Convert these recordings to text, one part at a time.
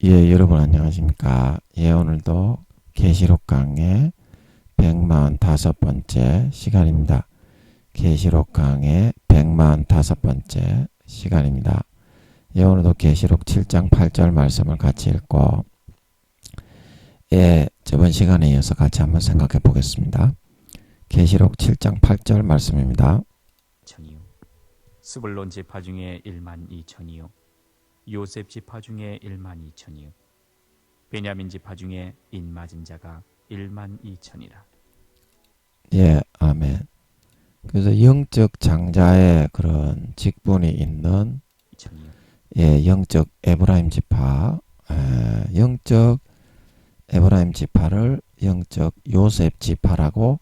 여러분 안녕하십니까. 오늘도 계시록 강의 145번째 시간입니다. 계시록 강의 145번째 시간입니다. 오늘도 계시록 7장 8절 말씀을 같이 읽고 저번 시간에 이어서 같이 한번 생각해 보겠습니다. 계시록 7장 8절 말씀입니다. 천이요 스불론 지파 중에 1만 2천이요 요셉 지파 중에 1만 2천이요 베냐민 지파 중에 인맞은 자가 1만 2천이라. 아멘. 그래서 영적 장자의 그런 직분이 있는 2천이요 영적 에브라임 지파, 영적 에브라임 지파를 영적 요셉 지파라고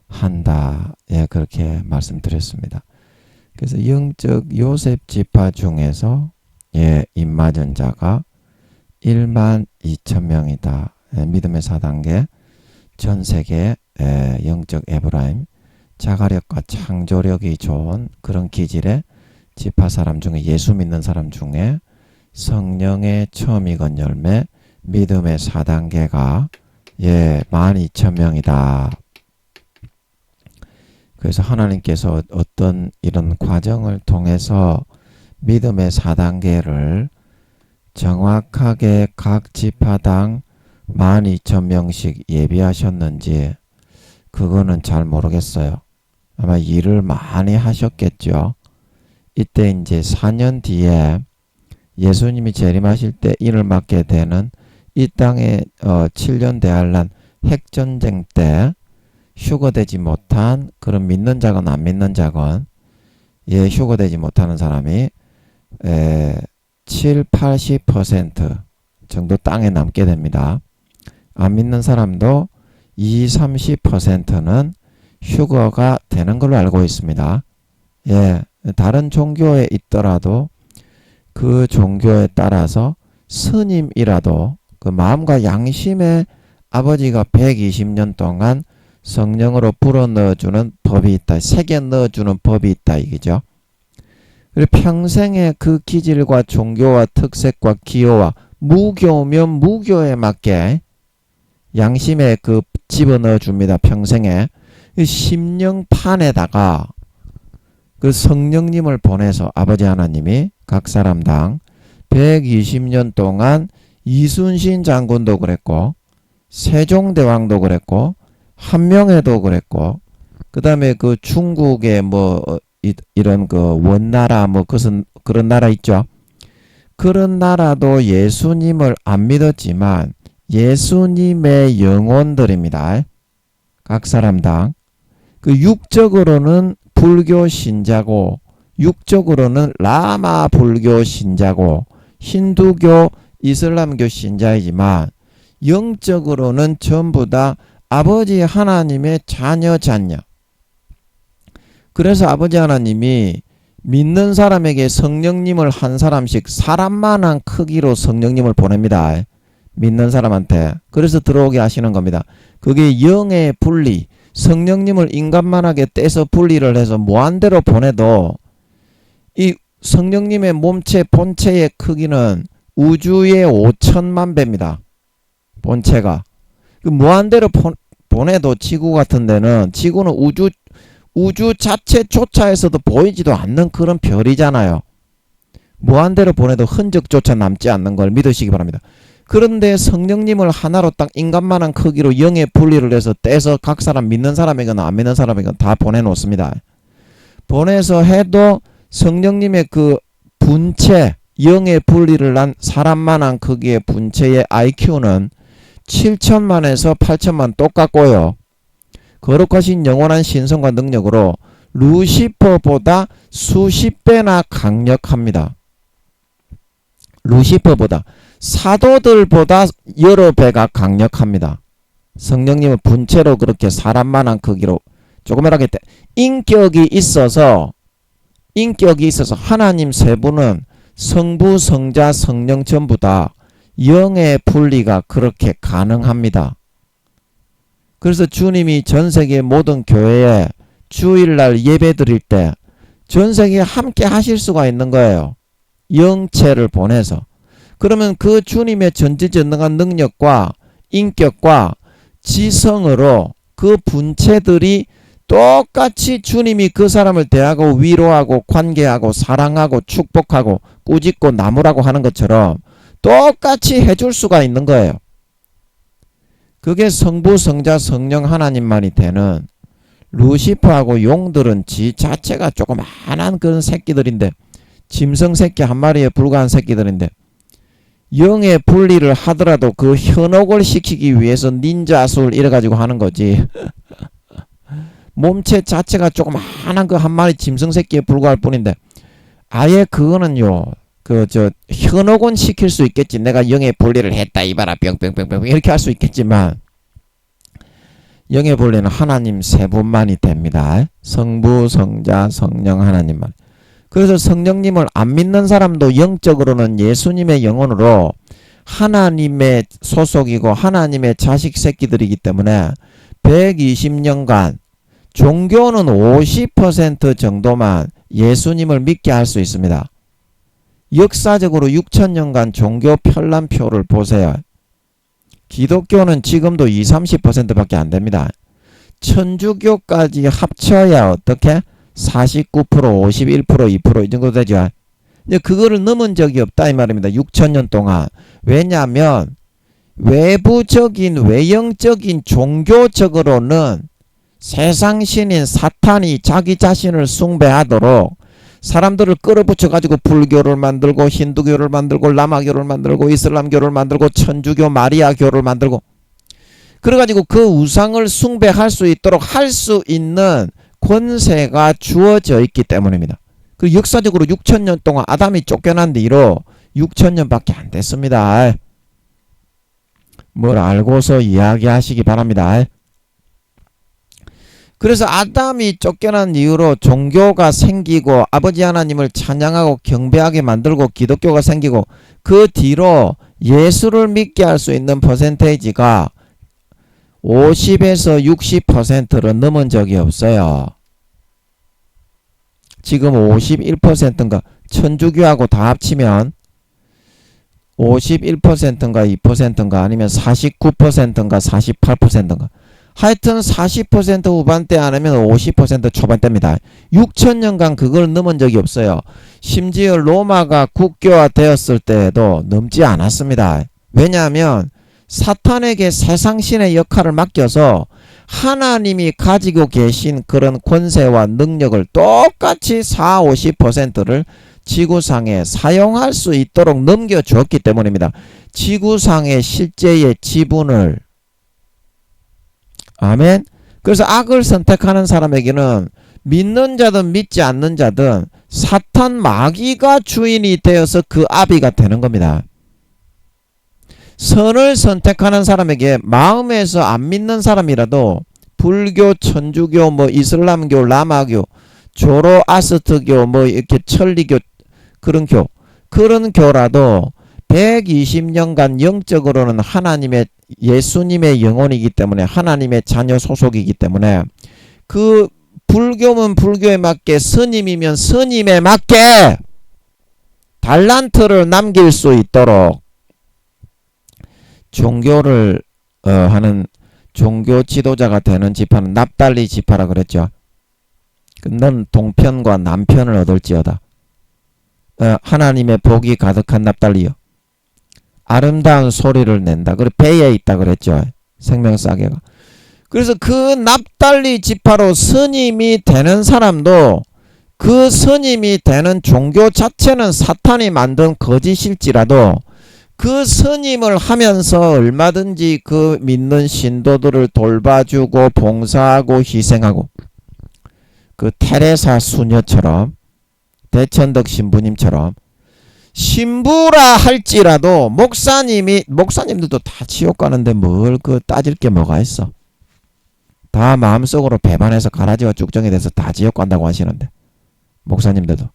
한다. 그렇게 말씀드렸습니다. 그래서 영적 요셉 지파 중에서 인맞은 자가 1만 2천 명이다. 믿음의 4단계 전 세계 영적 에브라임 자가력과 창조력이 좋은 그런 기질의 지파 사람 중에 예수 믿는 사람 중에 성령의 처음 익은 열매 믿음의 4단계가 12,000명이다. 그래서 하나님께서 어떤 이런 과정을 통해서 믿음의 4단계를 정확하게 각 지파당 12,000명씩 예비하셨는지 그거는 잘 모르겠어요. 아마 일을 많이 하셨겠죠. 이때 이제 4년 뒤에 예수님이 재림하실 때 일을 맡게 되는 이 땅에 7년 대환란 핵전쟁 때 휴거되지 못한 그런 믿는 자건 안 믿는 자건 휴거되지 못하는 사람이 7, 80% 정도 땅에 남게 됩니다. 안 믿는 사람도 20, 30%는 휴거가 되는 걸로 알고 있습니다. 다른 종교에 있더라도 그 종교에 따라서 스님이라도 그 마음과 양심에 아버지가 120년 동안 성령으로 불어넣어주는 법이 있다. 새겨 넣어주는 법이 있다. 이거죠. 그리고 평생의 그 기질과 종교와 특색과 기호와 무교면 무교에 맞게 양심에 그 집어넣어 줍니다. 평생에. 심령판에다가 그 성령님을 보내서 아버지 하나님이 각 사람당 120년 동안 이순신 장군도 그랬고 세종대왕도 그랬고 한명회도 그랬고 그 다음에 그 중국의 이런 그 원나라 그런 나라 있죠. 그런 나라도 예수님을 안 믿었지만 예수님의 영혼들입니다. 각 사람당. 그 육적으로는 불교 신자고 육적으로는 라마 불교 신자고 힌두교 이슬람교 신자이지만 영적으로는 전부 다 아버지 하나님의 자녀. 그래서 아버지 하나님이 믿는 사람에게 성령님을 한 사람씩 사람만한 크기로 성령님을 보냅니다. 믿는 사람한테. 그래서 들어오게 하시는 겁니다. 그게 영의 분리, 성령님을 인간만하게 떼서 분리를 해서 무한대로 보내도 이 성령님의 몸체 본체의 크기는 우주의 5천만 배입니다. 본체가. 그 무한대로 보내도 지구 같은 데는 지구는 우주 자체조차에서도 보이지도 않는 그런 별이잖아요. 무한대로 보내도 흔적조차 남지 않는 걸 믿으시기 바랍니다. 그런데 성령님을 하나로 딱 인간만한 크기로 영의 분리를 해서 떼서 각 사람 믿는 사람에게나 안 믿는 사람에게나 다 보내놓습니다. 보내서 해도 성령님의 그 분체, 영의 분리를 난 사람만한 크기의 분체의 IQ는 7천만에서 8천만 똑같고요. 거룩하신 영원한 신성과 능력으로 루시퍼보다 수십 배나 강력합니다. 루시퍼보다 사도들보다 여러 배가 강력합니다. 성령님은 분체로 그렇게 사람만한 크기로 조그맣게 인격이 있어서 하나님 세 분은 성부, 성자, 성령 전부 다 영의 분리가 그렇게 가능합니다. 그래서 주님이 전세계 모든 교회에 주일날 예배 드릴 때 전세계에 함께 하실 수가 있는 거예요. 영체를 보내서. 그러면 그 주님의 전지전능한 능력과 인격과 지성으로 그 분체들이 똑같이 주님이 그 사람을 대하고 위로하고 관계하고 사랑하고 축복하고 꾸짖고 나무라고 하는 것처럼 똑같이 해줄 수가 있는 거예요. 그게 성부, 성자, 성령 하나님만이 되는, 루시퍼하고 용들은 지 자체가 조그만한 그런 새끼들인데, 짐승 새끼 한 마리에 불과한 새끼들인데, 영의 분리를 하더라도 그 현혹을 시키기 위해서 닌자술 이래가지고 하는 거지. 몸체 자체가 조그만한 그 한 마리 짐승 새끼에 불과할 뿐인데, 아예 그거는요, 현혹은 시킬 수 있겠지. 내가 영의 분리를 했다 이봐라 뿅뿅뿅뿅 이렇게 할 수 있겠지만, 영의 본래는 하나님 세 분만이 됩니다. 성부, 성자, 성령 하나님만. 그래서 성령님을 안 믿는 사람도 영적으로는 예수님의 영혼으로 하나님의 소속이고 하나님의 자식 새끼들이기 때문에 120년간 종교는 50% 정도만 예수님을 믿게 할 수 있습니다. 역사적으로 6000년간 종교 편람표를 보세요. 기독교는 지금도 20-30%밖에 안 됩니다. 천주교까지 합쳐야 어떻게? 49%, 51%, 2% 이 정도 되죠. 근데 그거를 넘은 적이 없다 이 말입니다. 6000년 동안. 왜냐하면 외부적인 외형적인 종교적으로는 세상 신인 사탄이 자기 자신을 숭배하도록 사람들을 끌어붙여 가지고 불교를 만들고 힌두교를 만들고 라마교를 만들고 이슬람교를 만들고 천주교 마리아교를 만들고 그래 가지고 그 우상을 숭배할 수 있도록 할 수 있는 권세가 주어져 있기 때문입니다. 그 역사적으로 6000년 동안 아담이 쫓겨난 뒤로 6000년밖에 안 됐습니다. 뭘 알고서 이야기하시기 바랍니다. 그래서 아담이 쫓겨난 이후로 종교가 생기고 아버지 하나님을 찬양하고 경배하게 만들고 기독교가 생기고 그 뒤로 예수를 믿게 할 수 있는 퍼센테이지가 50에서 60%를 넘은 적이 없어요. 지금 51%인가 천주교하고 다 합치면 51%인가 2%인가 아니면 49%인가 48%인가 하여튼 40% 후반대 아니면 50% 초반대입니다. 6000년간 그걸 넘은 적이 없어요. 심지어 로마가 국교화 되었을 때에도 넘지 않았습니다. 왜냐하면 사탄에게 세상신의 역할을 맡겨서 하나님이 가지고 계신 그런 권세와 능력을 똑같이 40-50%를 지구상에 사용할 수 있도록 넘겨주었기 때문입니다. 지구상의 실제의 지분을 아멘. 그래서 악을 선택하는 사람에게는 믿는 자든 믿지 않는 자든 사탄 마귀가 주인이 되어서 그 아비가 되는 겁니다. 선을 선택하는 사람에게 마음에서 안 믿는 사람이라도 불교, 천주교, 이슬람교, 라마교, 조로아스트교, 이렇게 천리교 그런 교라도 120년간 영적으로는 하나님의 예수님의 영혼이기 때문에 하나님의 자녀 소속이기 때문에 그 불교면 불교에 맞게 스님이면 스님에 맞게 달란트를 남길 수 있도록 종교를 하는 종교 지도자가 되는 지파는 납달리 지파라 그랬죠. 넌 동편과 남편을 얻을지어다. 하나님의 복이 가득한 납달리요. 아름다운 소리를 낸다. 그리고 배에 있다 그랬죠. 생명싸개가. 그래서 그 납달리 지파로 스님이 되는 사람도 그 스님이 되는 종교 자체는 사탄이 만든 거짓일지라도 그 스님을 하면서 얼마든지 그 믿는 신도들을 돌봐주고 봉사하고 희생하고 그 테레사 수녀처럼 대천덕 신부님처럼 신부라 할지라도 목사님들도 다 지옥 가는데 뭘 그 따질 게 뭐가 있어. 다 마음속으로 배반해서 가라지와 쭉정이 돼서 다 지옥 간다고 하시는데 목사님들도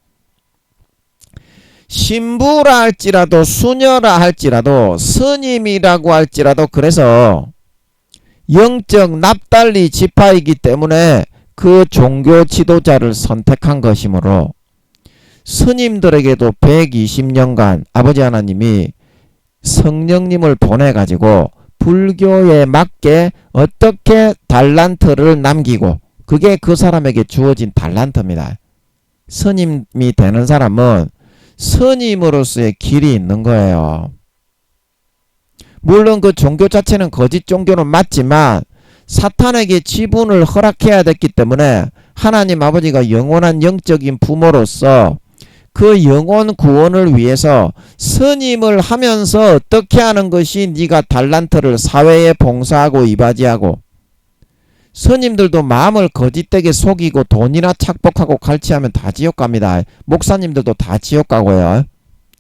신부라 할지라도 수녀라 할지라도 스님이라고 할지라도 그래서 영적 납달리 지파이기 때문에 그 종교 지도자를 선택한 것이므로 스님들에게도 120년간 아버지 하나님이 성령님을 보내가지고 불교에 맞게 어떻게 달란트를 남기고 그게 그 사람에게 주어진 달란트입니다. 스님이 되는 사람은 스님으로서의 길이 있는 거예요. 물론 그 종교 자체는 거짓 종교는 맞지만 사탄에게 지분을 허락해야 됐기 때문에 하나님 아버지가 영원한 영적인 부모로서 그 영혼 구원을 위해서 스님을 하면서 어떻게 하는 것이 네가 달란트를 사회에 봉사하고 이바지하고 스님들도 마음을 거짓되게 속이고 돈이나 착복하고 갈취하면 다 지옥 갑니다. 목사님들도 다 지옥 가고요.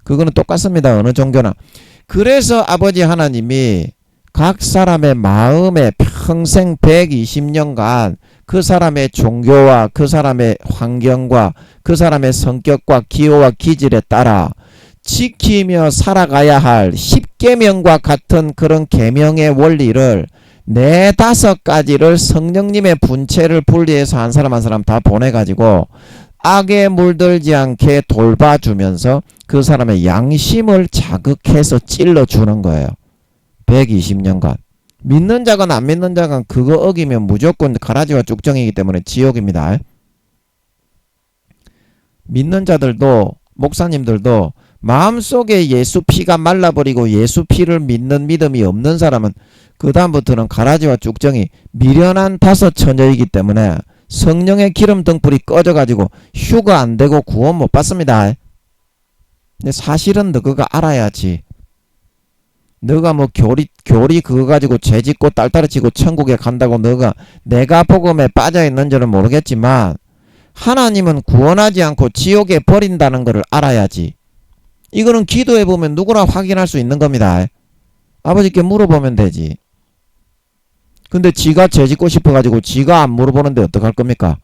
그거는 똑같습니다. 어느 종교나. 그래서 아버지 하나님이 각 사람의 마음에 평생 120년간 그 사람의 종교와 그 사람의 환경과 그 사람의 성격과 기호와 기질에 따라 지키며 살아가야 할 10계명과 같은 그런 계명의 원리를 4-5가지를 성령님의 분체를 분리해서 한 사람 한 사람 다 보내가지고 악에 물들지 않게 돌봐주면서 그 사람의 양심을 자극해서 찔러주는 거예요. 120년간. 믿는 자건 안 믿는 자건 그거 어기면 무조건 가라지와 쭉정이기 때문에 지옥입니다. 믿는 자들도 목사님들도 마음속에 예수 피가 말라버리고 예수 피를 믿는 믿음이 없는 사람은 그 다음부터는 가라지와 쭉정이 미련한 5 처녀이기 때문에 성령의 기름 등불이 꺼져가지고 휴가 안 되고 구원 못 받습니다. 근데 사실은 너 그거 알아야지. 너가 뭐 교리 그거 가지고 죄짓고 딸따르치고 천국에 간다고 너가 내가 복음에 빠져 있는지는 모르겠지만 하나님은 구원하지 않고 지옥에 버린다는 것을 알아야지. 이거는 기도해보면 누구나 확인할 수 있는 겁니다. 아버지께 물어보면 되지. 근데 지가 죄짓고 싶어가지고 지가 안 물어보는데 어떡할 겁니까?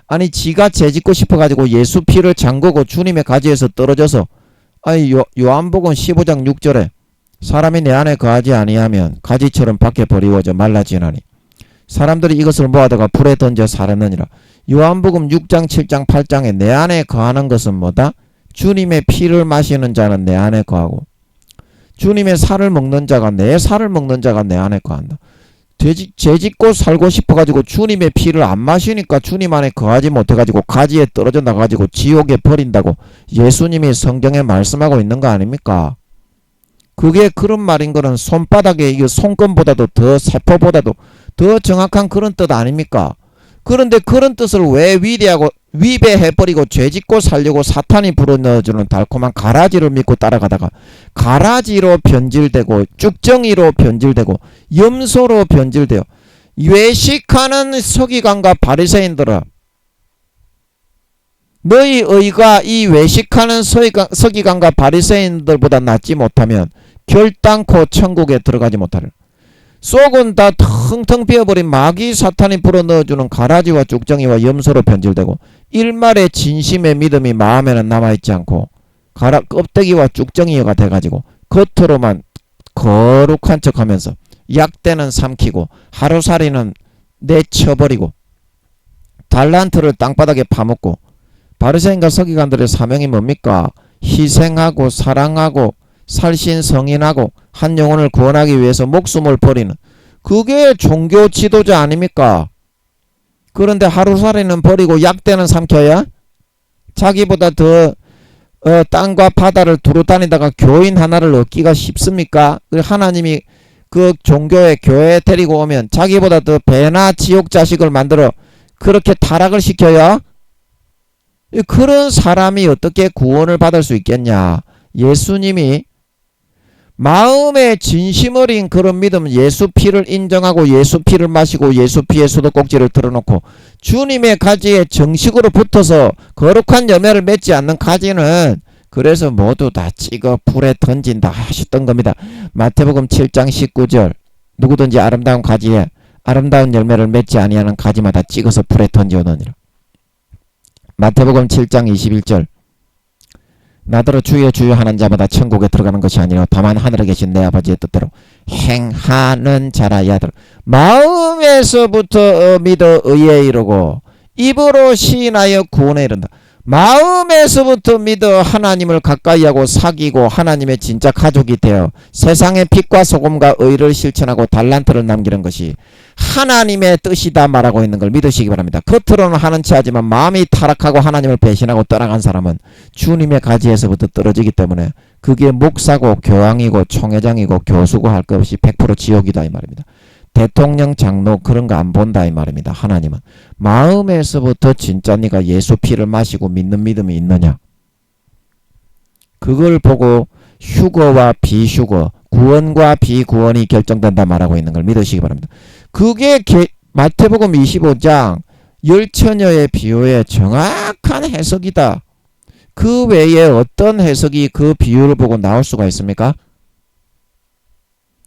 아니 지가 죄짓고 싶어가지고 예수 피를 잠그고 주님의 가지에서 떨어져서 아니 요한복음 15장 6절에 사람이 내 안에 거하지 아니하면 가지처럼 밖에 버리워져 말라지나니 사람들이 이것을 모아다가 불에 던져 사르느니라. 요한복음 6장 7장 8장에 내 안에 거하는 것은 뭐다? 주님의 피를 마시는 자는 내 안에 거하고 주님의 살을 먹는 자가 내 살을 먹는 자가 내 안에 거한다. 죄짓고 살고 싶어가지고 주님의 피를 안 마시니까 주님 안에 거하지 못해가지고 가지에 떨어져 나가가지고 지옥에 버린다고 예수님이 성경에 말씀하고 있는 거 아닙니까? 그게 그런 말인 거는 손바닥에 이거 손금보다도 더 세포보다도 더 정확한 그런 뜻 아닙니까? 그런데 그런 뜻을 왜 위배해버리고 죄짓고 살려고 사탄이 불어넣어주는 달콤한 가라지를 믿고 따라가다가 가라지로 변질되고 쭉정이로 변질되고 염소로 변질되어 외식하는 서기관과 바리새인들아 너희 의가 이 외식하는 서기관과 바리새인들보다 낫지 못하면 결단코 천국에 들어가지 못하리라. 속은 다 텅텅 비어버린 마귀 사탄이 불어넣어주는 가라지와 쭉정이와 염소로 변질되고 일말의 진심의 믿음이 마음에는 남아있지 않고 껍데기와 쭉정이가 돼가지고 겉으로만 거룩한 척하면서 약대는 삼키고 하루살이는 내쳐버리고 달란트를 땅바닥에 파먹고 바리새인과 서기관들의 사명이 뭡니까? 희생하고 사랑하고 살신성인하고 한 영혼을 구원하기 위해서 목숨을 버리는 그게 종교 지도자 아닙니까? 그런데 하루살이는 버리고 약대는 삼켜야 자기보다 더 땅과 바다를 두루 다니다가 교인 하나를 얻기가 쉽습니까? 하나님이 그 종교에 교회에 데리고 오면 자기보다 더 배나 지옥 자식을 만들어 그렇게 타락을 시켜야 그런 사람이 어떻게 구원을 받을 수 있겠냐? 예수님이 마음에 진심 어린 그런 믿음 예수 피를 인정하고 예수 피를 마시고 예수 피의 수도꼭지를 들어놓고 주님의 가지에 정식으로 붙어서 거룩한 열매를 맺지 않는 가지는 그래서 모두 다 찍어 불에 던진다 하셨던 겁니다. 마태복음 7장 19절 누구든지 아름다운 가지에 아름다운 열매를 맺지 아니하는 가지마다 찍어서 불에 던져오느니라. 마태복음 7장 21절 나더러 주여 주여 하는 자마다 천국에 들어가는 것이 아니라 다만 하늘에 계신 내 아버지의 뜻대로 행하는 자라야 들 마음에서부터 믿어 의에 이르고 입으로 시인하여 구원에 이른다. 마음에서부터 믿어 하나님을 가까이하고 사귀고 하나님의 진짜 가족이 되어 세상의 빛과 소금과 의를 실천하고 달란트를 남기는 것이 하나님의 뜻이다 말하고 있는 걸 믿으시기 바랍니다. 겉으로는 하는 체 하지만 마음이 타락하고 하나님을 배신하고 떠나간 사람은 주님의 가지에서부터 떨어지기 때문에 그게 목사고 교황이고 총회장이고 교수고 할 것 없이 100% 지옥이다 이 말입니다. 대통령, 장로 그런 거 안 본다 이 말입니다. 하나님은 마음에서부터 진짜 네가 예수 피를 마시고 믿는 믿음이 있느냐, 그걸 보고 휴거와 비휴거, 구원과 비구원이 결정된다 말하고 있는 걸 믿으시기 바랍니다. 그게 마태복음 25장 열처녀의 비유의 정확한 해석이다. 그 외에 어떤 해석이 그 비유를 보고 나올 수가 있습니까?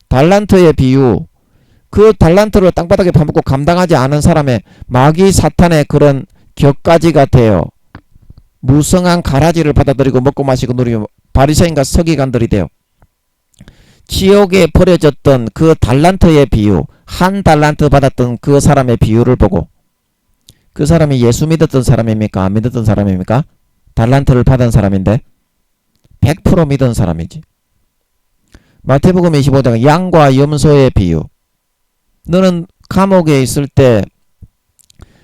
달란트의 비유, 그 달란트를 땅바닥에 파묻고 감당하지 않은 사람의 마귀 사탄의 그런 격가지 같아요. 무성한 가라지를 받아들이고 먹고 마시고 누리며 바리새인과 서기관들이 되어 지옥에 버려졌던 그 달란트의 비유, 한 달란트 받았던 그 사람의 비유를 보고 그 사람이 예수 믿었던 사람입니까? 안 믿었던 사람입니까? 달란트를 받은 사람인데 100% 믿은 사람이지. 마태복음 25장 양과 염소의 비유, 너는 감옥에 있을 때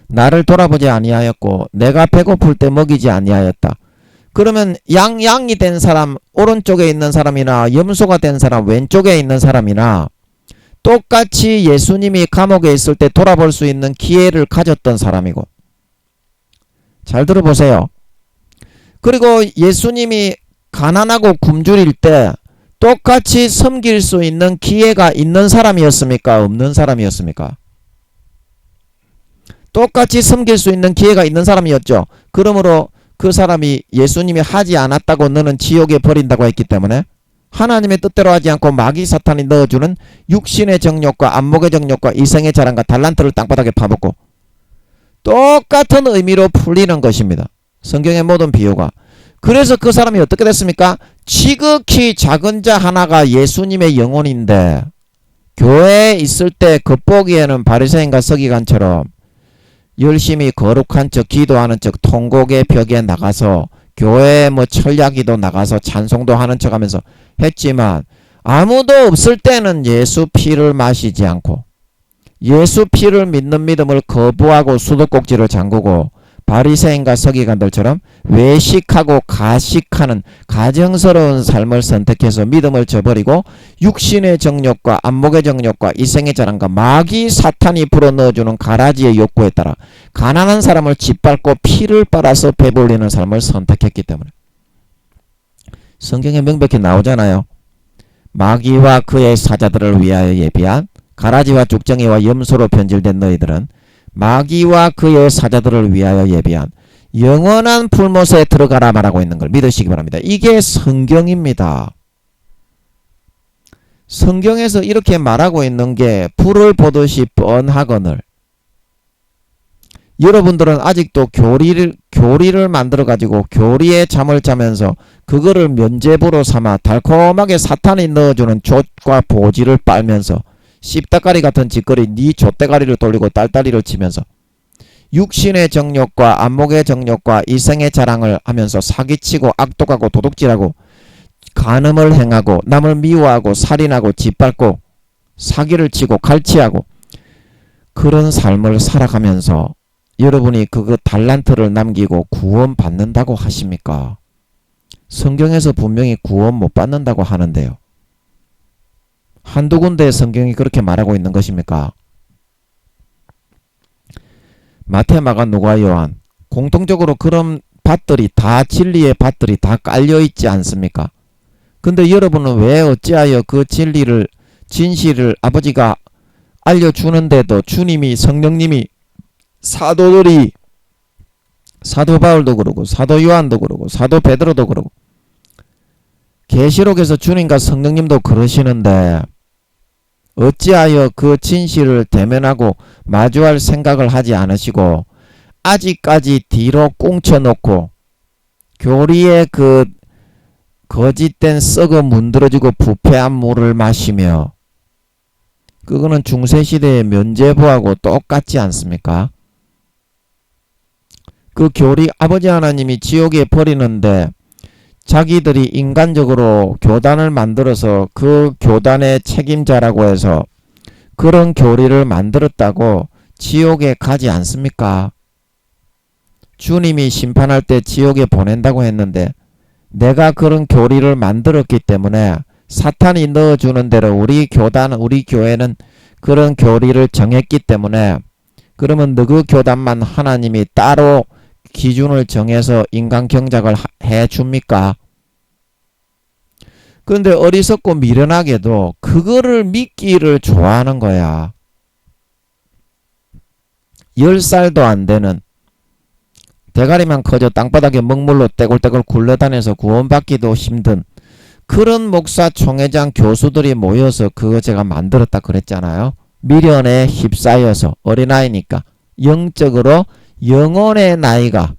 나를 돌아보지 아니하였고 내가 배고플 때 먹이지 아니하였다. 그러면 양이 된 사람 오른쪽에 있는 사람이나 염소가 된 사람 왼쪽에 있는 사람이나 똑같이 예수님이 감옥에 있을 때 돌아볼 수 있는 기회를 가졌던 사람이고, 잘 들어보세요. 그리고 예수님이 가난하고 굶주릴 때 똑같이 섬길 수 있는 기회가 있는 사람이었습니까? 없는 사람이었습니까? 똑같이 섬길 수 있는 기회가 있는 사람이었죠. 그러므로 그 사람이 예수님이 하지 않았다고 너는 지옥에 버린다고 했기 때문에 하나님의 뜻대로 하지 않고 마귀 사탄이 넣어주는 육신의 정욕과 안목의 정욕과 이성의 자랑과 달란트를 땅바닥에 파묻고 똑같은 의미로 풀리는 것입니다. 성경의 모든 비유가. 그래서 그 사람이 어떻게 됐습니까? 지극히 작은 자 하나가 예수님의 영혼인데 교회에 있을 때 겉보기에는 바리새인과 서기관처럼 열심히 거룩한 척 기도하는 척 통곡의 벽에 나가서 교회에 뭐 철야기도 나가서 찬송도 하는 척 하면서 했지만 아무도 없을 때는 예수 피를 마시지 않고 예수 피를 믿는 믿음을 거부하고 수도꼭지를 잠그고 바리새인과 서기관들처럼 외식하고 가식하는 가정스러운 삶을 선택해서 믿음을 저버리고 육신의 정욕과 안목의 정욕과 이생의 자랑과 마귀 사탄이 불어넣어주는 가라지의 욕구에 따라 가난한 사람을 짓밟고 피를 빨아서 배불리는 삶을 선택했기 때문에 성경에 명백히 나오잖아요. 마귀와 그의 사자들을 위하여 예비한 가라지와 죽정이와 염소로 변질된 너희들은 마귀와 그의 사자들을 위하여 예비한 영원한 불못에 들어가라 말하고 있는 걸 믿으시기 바랍니다. 이게 성경입니다. 성경에서 이렇게 말하고 있는 게 불을 보듯이 뻔하거늘 여러분들은 아직도 교리를 만들어 가지고 교리에 잠을 자면서 그거를 면죄부로 삼아 달콤하게 사탄이 넣어주는 족과 보지를 빨면서 씹다가리 같은 짓거리 네 족대가리를 돌리고 딸다리를 치면서 육신의 정욕과 안목의 정욕과 이성의 자랑을 하면서 사기치고 악독하고 도둑질하고 간음을 행하고 남을 미워하고 살인하고 짓밟고 사기를 치고 갈취하고 그런 삶을 살아가면서 여러분이 그거 달란트를 남기고 구원 받는다고 하십니까? 성경에서 분명히 구원 못 받는다고 하는데요. 한두 군데 성경이 그렇게 말하고 있는 것입니까? 마태, 마가, 누가, 요한 공통적으로 그런 밭들이 다 진리의 밭들이 다 깔려 있지 않습니까? 근데 여러분은 왜 어찌하여 그 진실을 아버지가 알려주는데도 주님이 성령님이 사도들이 사도 바울도 그러고 사도 요한도 그러고 사도 베드로도 그러고 계시록에서 주님과 성령님도 그러시는데 어찌하여 그 진실을 대면하고 마주할 생각을 하지 않으시고 아직까지 뒤로 꽁쳐놓고 교리의 그 거짓된 썩어 문드러지고 부패한 물을 마시며 그거는 중세시대의 면죄부하고 똑같지 않습니까? 그 교리 아버지 하나님이 지옥에 버리는데 자기들이 인간적으로 교단을 만들어서 그 교단의 책임자라고 해서 그런 교리를 만들었다고 지옥에 가지 않습니까? 주님이 심판할 때 지옥에 보낸다고 했는데 내가 그런 교리를 만들었기 때문에 사탄이 넣어주는 대로 우리 교회는 그런 교리를 정했기 때문에 그러면 너그 교단만 하나님이 따로 기준을 정해서 인간 경작을 해 줍니까? 그런데 어리석고 미련하게도 그거를 믿기를 좋아하는 거야. 10살도 안 되는 대가리만 커져 땅바닥에 먹물로 떼굴떼굴 굴러다녀서 구원받기도 힘든 그런 목사, 총회장, 교수들이 모여서 그거 제가 만들었다 그랬잖아요. 미련에 휩싸여서 어린아이니까 영적으로 영혼의 나이가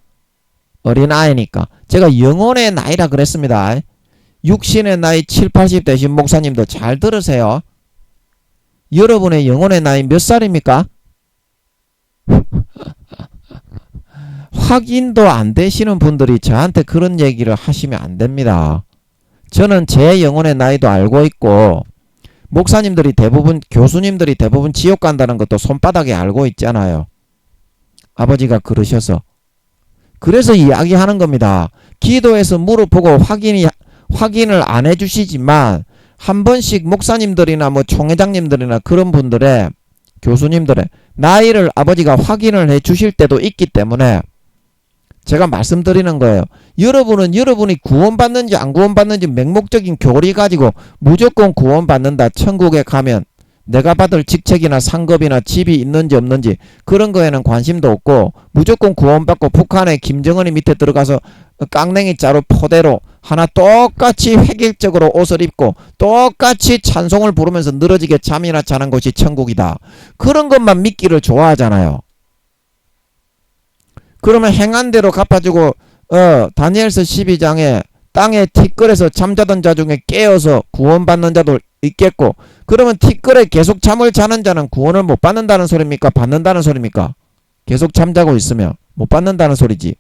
어린아이니까 제가 영혼의 나이라 그랬습니다. 육신의 나이 7, 80 되신 목사님도 잘 들으세요. 여러분의 영혼의 나이 몇 살입니까? 확인도 안 되시는 분들이 저한테 그런 얘기를 하시면 안 됩니다. 저는 제 영혼의 나이도 알고 있고 목사님들이 대부분 교수님들이 대부분 지옥 간다는 것도 손바닥에 알고 있잖아요. 아버지가 그러셔서 그래서 이야기하는 겁니다. 기도해서 물어보고 확인을 안 해주시지만 한 번씩 목사님들이나 뭐 총회장님들이나 그런 분들의 교수님들의 나이를 아버지가 확인을 해 주실 때도 있기 때문에 제가 말씀드리는 거예요. 여러분은 여러분이 구원받는지 안 구원받는지 맹목적인 교리 가지고 무조건 구원받는다. 천국에 가면 내가 받을 직책이나 상급이나 집이 있는지 없는지 그런 거에는 관심도 없고 무조건 구원받고 북한의 김정은이 밑에 들어가서 깡냉이 자루 포대로 하나 똑같이 획일적으로 옷을 입고 똑같이 찬송을 부르면서 늘어지게 잠이나 자는 곳이 천국이다. 그런 것만 믿기를 좋아하잖아요. 그러면 행한 대로 갚아주고 다니엘서 12장에 땅에 티끌에서 잠자던 자 중에 깨어서 구원받는 자도 있겠고 그러면 티끌에 계속 잠을 자는 자는 구원을 못 받는다는 소리입니까? 받는다는 소리입니까? 계속 잠자고 있으면 못 받는다는 소리지.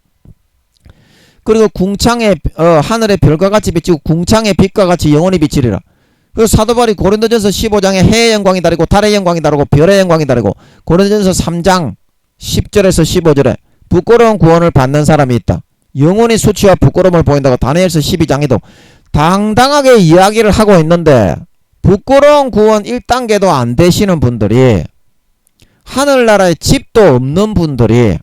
그리고 궁창에 하늘의 별과 같이 비치고 궁창의 빛과 같이 영원히 비치리라. 그 사도바울이 고린도전서 15장에 해의 영광이 다르고 달의 영광이 다르고 별의 영광이 다르고 고린도전서 3장 10절에서 15절에 부끄러운 구원을 받는 사람이 있다. 영혼이 수치와 부끄러움을 보인다고 다니엘서 12장에도 당당하게 이야기를 하고 있는데 부끄러운 구원 1단계도 안 되시는 분들이 하늘나라에 집도 없는 분들이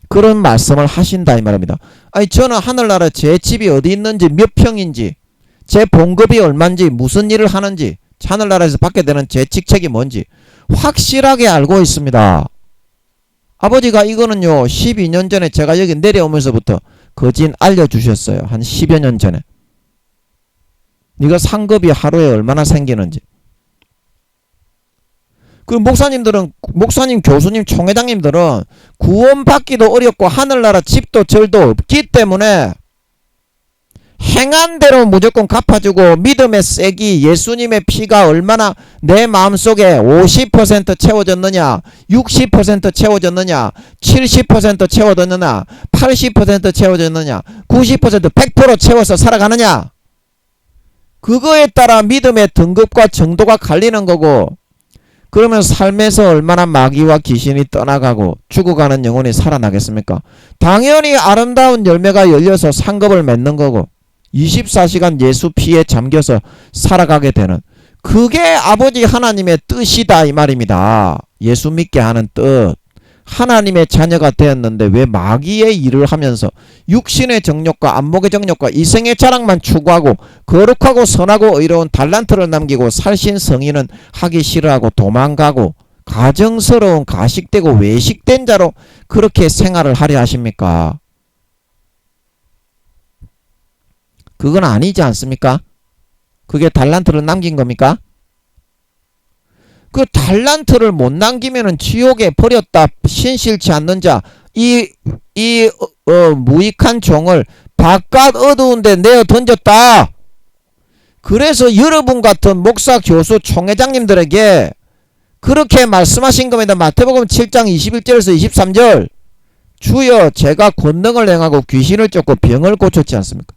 그런 말씀을 하신다 이 말입니다. 아니 저는 하늘나라에 제 집이 어디 있는지 몇 평인지 제 봉급이 얼마인지 무슨 일을 하는지 하늘나라에서 받게 되는 제 직책이 뭔지 확실하게 알고 있습니다. 아버지가 이거는요 12년 전에 제가 여기 내려오면서부터 거진 알려주셨어요. 한 10여 년 전에. 네가 상급이 하루에 얼마나 생기는지. 그 목사님, 교수님, 총회장님들은 구원받기도 어렵고 하늘나라 집도 절도 없기 때문에 행한 대로 무조건 갚아주고 믿음의 세기 예수님의 피가 얼마나 내 마음속에 50% 채워졌느냐 60% 채워졌느냐 70% 채워졌느냐 80% 채워졌느냐 90% 100% 채워서 살아가느냐 그거에 따라 믿음의 등급과 정도가 갈리는 거고 그러면 삶에서 얼마나 마귀와 귀신이 떠나가고 죽어가는 영혼이 살아나겠습니까? 당연히 아름다운 열매가 열려서 상급을 맺는 거고 24시간 예수 피에 잠겨서 살아가게 되는 그게 아버지 하나님의 뜻이다 이 말입니다. 예수 믿게 하는 뜻. 하나님의 자녀가 되었는데 왜 마귀의 일을 하면서 육신의 정욕과 안목의 정욕과 이생의 자랑만 추구하고 거룩하고 선하고 의로운 달란트를 남기고 살신 성인은 하기 싫어하고 도망가고 가정스러운 가식되고 외식된 자로 그렇게 생활을 하려 하십니까? 그건 아니지 않습니까? 그게 달란트를 남긴 겁니까? 그 달란트를 못 남기면은 지옥에 버렸다 신실치 않는 자 이 무익한 종을 바깥 어두운 데 내어 던졌다. 그래서 여러분 같은 목사 교수 총회장님들에게 그렇게 말씀하신 겁니다. 마태복음 7장 21절에서 23절 주여 제가 권능을 행하고 귀신을 쫓고 병을 고쳤지 않습니까?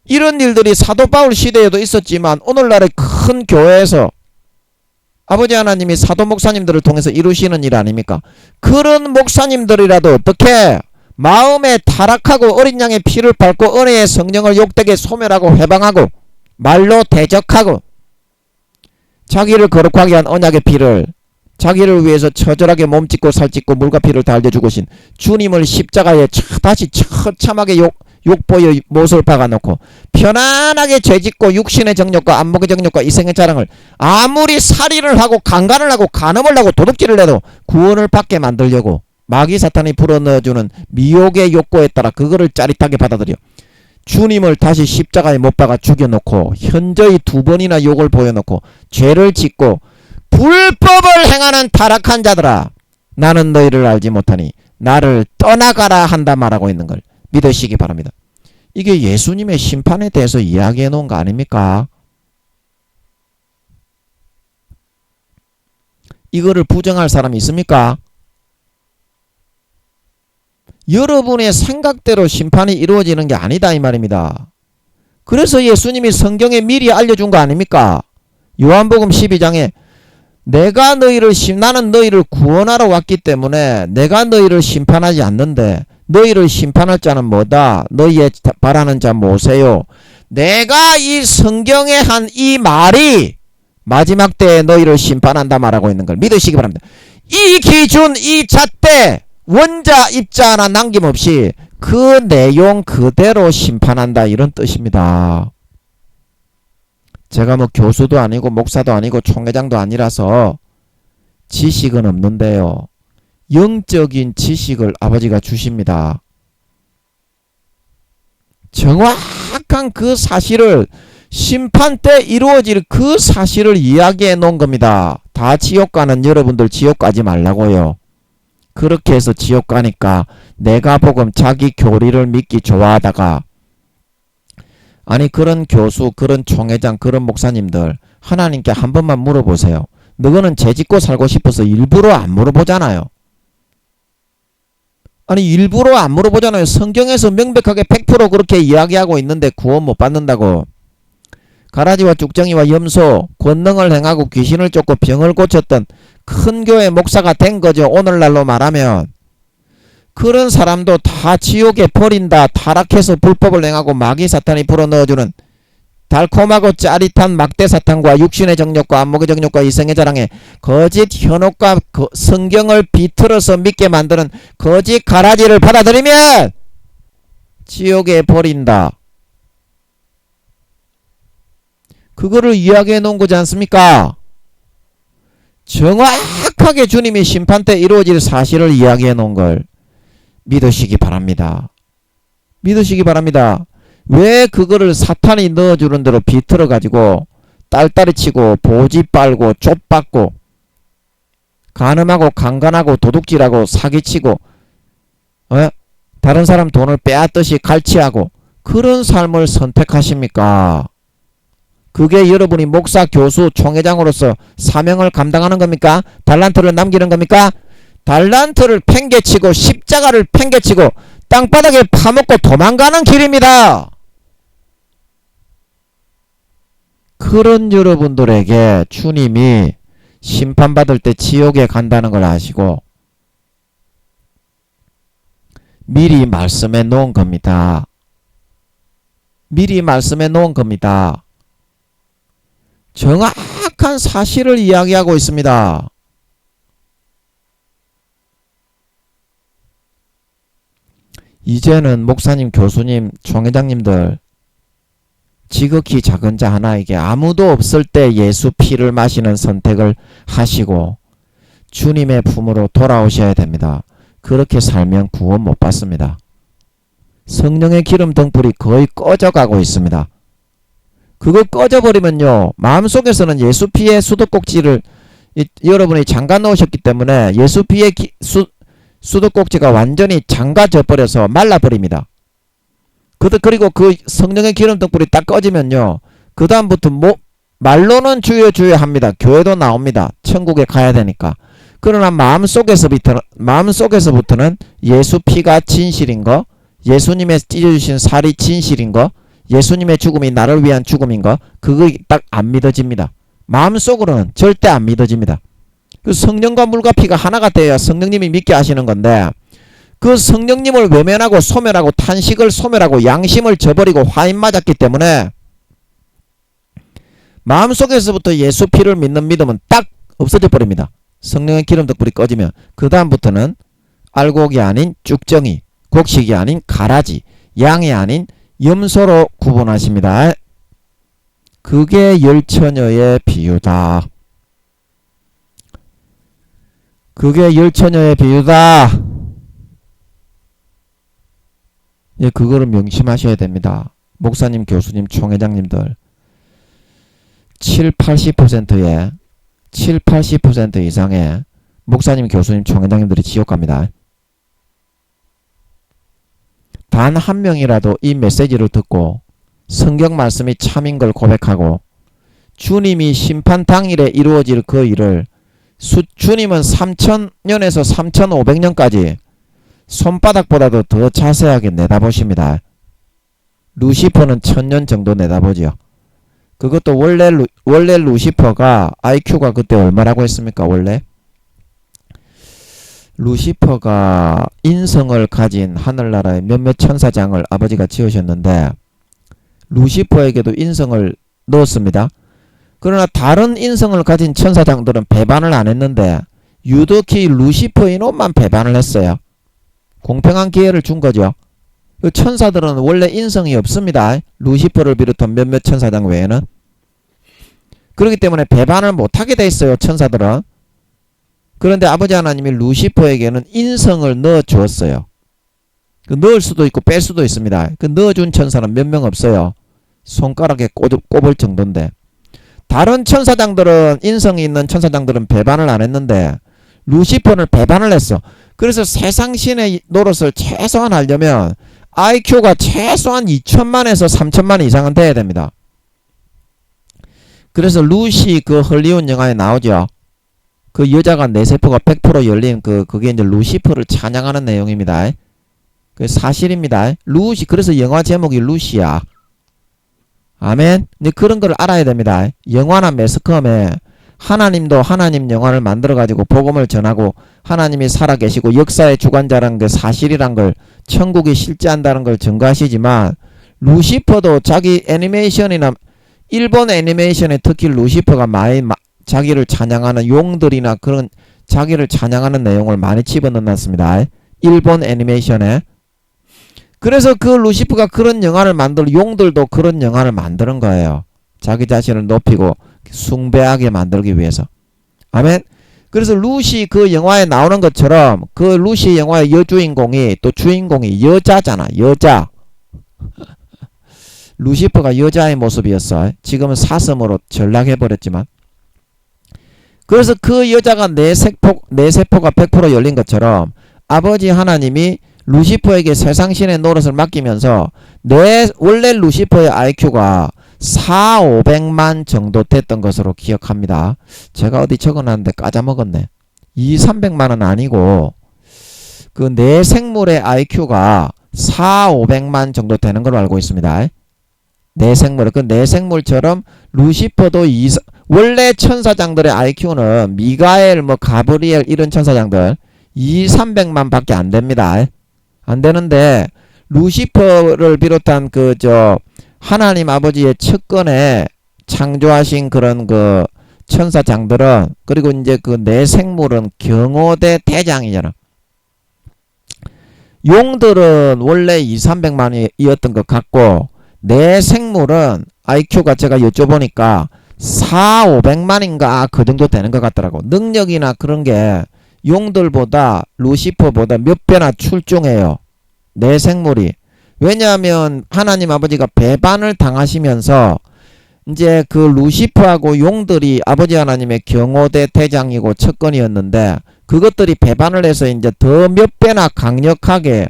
이런 일들이 사도 바울 시대에도 있었지만 오늘날의 큰 교회에서 아버지 하나님이 사도 목사님들을 통해서 이루시는 일 아닙니까? 그런 목사님들이라도 어떻게 마음에 타락하고 어린 양의 피를 밟고 은혜의 성령을 욕되게 소멸하고 회방하고 말로 대적하고 자기를 거룩하게 한 언약의 피를 자기를 위해서 처절하게 몸짓고 살짓고 물과 피를 다 흘려 죽으신 주님을 십자가에 다시 처참하게 욕보여 못을 박아놓고 편안하게 죄짓고 육신의 정욕과 안목의 정욕과 이생의 자랑을 아무리 살인을 하고 강간을 하고 간음을 하고 도둑질을 해도 구원을 받게 만들려고 마귀 사탄이 불어넣어주는 미혹의 욕구에 따라 그거를 짜릿하게 받아들여 주님을 다시 십자가에 못 박아 죽여놓고 현저히 2번이나 욕을 보여놓고 죄를 짓고 불법을 행하는 타락한 자들아, 나는 너희를 알지 못하니 나를 떠나가라 한다 말하고 있는 걸 믿으시기 바랍니다. 이게 예수님의 심판에 대해서 이야기해 놓은 거 아닙니까? 이거를 부정할 사람이 있습니까? 여러분의 생각대로 심판이 이루어지는 게 아니다 이 말입니다. 그래서 예수님이 성경에 미리 알려준 거 아닙니까? 요한복음 12장에 나는 너희를 구원하러 왔기 때문에 내가 너희를 심판하지 않는데 너희를 심판할 자는 뭐다? 너희의 바라는 자 모세요. 내가 이 성경에 한 이 말이 마지막 때에 너희를 심판한다 말하고 있는 걸 믿으시기 바랍니다. 이 기준, 이 잣대 원자 입자 하나 남김없이 그 내용 그대로 심판한다 이런 뜻입니다. 제가 뭐 교수도 아니고 목사도 아니고 총회장도 아니라서 지식은 없는데요. 영적인 지식을 아버지가 주십니다. 정확한 그 사실을 심판 때 이루어질 그 사실을 이야기해 놓은 겁니다. 다 지옥 가는 여러분들 지옥 가지 말라고요. 그렇게 해서 지옥 가니까 내가 복음 자기 교리를 믿기 좋아하다가 아니 그런 교수 그런 총회장 그런 목사님들 하나님께 한 번만 물어보세요. 너희는 죄짓고 살고 싶어서 일부러 안 물어보잖아요. 아니 일부러 안 물어보잖아요. 성경에서 명백하게 100% 그렇게 이야기하고 있는데 구원 못 받는다고. 가라지와 쭉정이와 염소 권능을 행하고 귀신을 쫓고 병을 고쳤던 큰 교회 목사가 된 거죠. 오늘날로 말하면. 그런 사람도 다 지옥에 버린다. 타락해서 불법을 행하고 마귀 사탄이 불어넣어주는 달콤하고 짜릿한 막대 사탄과 육신의 정욕과 안목의 정욕과 이생의 자랑에 거짓 현혹과 성경을 비틀어서 믿게 만드는 거짓 가라지를 받아들이면 지옥에 버린다. 그거를 이야기해 놓은 거지 않습니까? 정확하게 주님이 심판 때 이루어질 사실을 이야기해 놓은 걸 믿으시기 바랍니다. 믿으시기 바랍니다. 왜 그거를 사탄이 넣어주는 대로 비틀어 가지고 딸딸이 치고 보지 빨고 쫓받고 간음하고 강간하고 도둑질하고 사기치고 다른 사람 돈을 빼앗듯이 갈취하고 그런 삶을 선택하십니까? 그게 여러분이 목사, 교수, 총회장으로서 사명을 감당하는 겁니까? 달란트를 남기는 겁니까? 달란트를 팽개치고 십자가를 팽개치고 땅바닥에 파먹고 도망가는 길입니다. 그런 여러분들에게 주님이 심판받을 때 지옥에 간다는 걸 아시고 미리 말씀해 놓은 겁니다. 미리 말씀해 놓은 겁니다. 정확한 사실을 이야기하고 있습니다. 이제는 목사님, 교수님, 총회장님들 지극히 작은 자 하나에게 아무도 없을 때 예수 피를 마시는 선택을 하시고 주님의 품으로 돌아오셔야 됩니다. 그렇게 살면 구원 못 받습니다. 성령의 기름 등불이 거의 꺼져가고 있습니다. 그거 꺼져버리면요 마음속에서는 예수 피의 수도꼭지를 여러분이 잠가 놓으셨기 때문에 예수 피의 수도꼭지가 완전히 잠가져 버려서 말라버립니다. 그리고 그 성령의 기름 등불이 딱 꺼지면요 그 다음부터 말로는 주여 주여 합니다. 교회도 나옵니다. 천국에 가야 되니까. 그러나 마음속에서부터는 예수 피가 진실인 거, 예수님의 찢어주신 살이 진실인 거, 예수님의 죽음이 나를 위한 죽음인 거, 그거 딱 안 믿어집니다. 마음속으로는 절대 안 믿어집니다. 그 성령과 물과 피가 하나가 되어야 성령님이 믿게 하시는 건데, 그 성령님을 외면하고 소멸하고 탄식을 소멸하고 양심을 저버리고 화인 맞았기 때문에 마음속에서부터 예수 피를 믿는 믿음은 딱 없어져 버립니다. 성령의 기름도 불이 꺼지면 그 다음부터는 알곡이 아닌 쭉정이, 곡식이 아닌 가라지, 양이 아닌 염소로 구분하십니다. 그게 열처녀의 비유다. 그게 열처녀의 비유다. 예, 그거를 명심하셔야 됩니다. 목사님, 교수님, 총회장님들 70-80% 이상의 목사님, 교수님, 총회장님들이 지옥 갑니다. 단 한 명이라도 이 메시지를 듣고 성경 말씀이 참인 걸 고백하고 주님이 심판 당일에 이루어질 그 일을 주님은 3000년에서 3500년까지 손바닥보다도 더 자세하게 내다보십니다. 루시퍼는 1000년 정도 내다보죠. 그것도 원래 루시퍼가 IQ가 그때 얼마라고 했습니까? 원래 루시퍼가 인성을 가진 하늘나라의 몇몇 천사장을 아버지가 지으셨는데 루시퍼에게도 인성을 넣었습니다. 그러나 다른 인성을 가진 천사장들은 배반을 안 했는데 유독히 루시퍼 이놈만 배반을 했어요. 공평한 기회를 준 거죠. 그 천사들은 원래 인성이 없습니다. 루시퍼를 비롯한 몇몇 천사장 외에는. 그렇기 때문에 배반을 못하게 돼 있어요. 천사들은. 그런데 아버지 하나님이 루시퍼에게는 인성을 넣어 주었어요. 그 넣을 수도 있고 뺄 수도 있습니다. 그 넣어준 천사는 몇 명 없어요. 손가락에 꼽을 정도인데. 다른 천사장들은 인성이 있는 천사장들은 배반을 안 했는데 루시퍼는 배반을 했어. 그래서 세상 신의 노릇을 최소한 하려면 IQ가 최소한 2000만에서 3000만 이상은 돼야 됩니다. 그래서 루시 그 헐리우드 영화에 나오죠. 그 여자가 뇌세포가 100% 열린 그게 이제 루시퍼를 찬양하는 내용입니다. 그 사실입니다. 루시, 그래서 영화 제목이 루시야. 아멘. 근데 그런 걸 알아야 됩니다. 영화나 매스컴에 하나님도 하나님 영화를 만들어가지고 복음을 전하고 하나님이 살아계시고 역사의 주관자라는 게 사실이란 걸 천국이 실제한다는 걸 증거하시지만 루시퍼도 자기 애니메이션이나 일본 애니메이션에 특히 루시퍼가 많이 자기를 찬양하는 용들이나 그런 자기를 찬양하는 내용을 많이 집어넣었습니다. 일본 애니메이션에. 그래서 그 루시퍼가 그런 영화를 용들도 그런 영화를 만드는 거예요. 자기 자신을 높이고 숭배하게 만들기 위해서. 아멘. 그래서 루시 그 영화에 나오는 것처럼 그 루시 영화의 여주인공이 또 주인공이 여자잖아. 여자. 루시퍼가 여자의 모습이었어. 지금은 사슴으로 전락해버렸지만. 그래서 그 여자가 뇌세포가 100% 열린 것처럼 아버지 하나님이 루시퍼에게 세상신의 노릇을 맡기면서 원래 루시퍼의 IQ가 4,500만 정도 됐던 것으로 기억합니다. 제가 어디 적어놨는데 까자먹었네. 2,300만은 아니고 그 뇌생물의 IQ가 4,500만 정도 되는 걸로 알고 있습니다. 뇌생물, 그 뇌생물처럼 루시퍼도 원래 천사장들의 IQ는 미가엘, 가브리엘 이런 천사장들 2,300만 밖에 안 됩니다. 안 되는데 루시퍼를 비롯한 하나님 아버지의 측근에 창조하신 그런 그 천사장들은 그리고 이제 그 뇌생물은 경호대 대장이잖아. 용들은 원래 2,300만이었던 것 같고 뇌생물은 IQ가 제가 여쭤보니까 4,500만인가 그 정도 되는 것 같더라고. 능력이나 그런 게 용들보다 루시퍼보다 몇 배나 출중해요. 뇌생물이. 왜냐하면 하나님 아버지가 배반을 당하시면서 이제 그 루시퍼하고 용들이 아버지 하나님의 경호대 대장이고 측근이었는데 그것들이 배반을 해서 이제 더 몇 배나 강력하게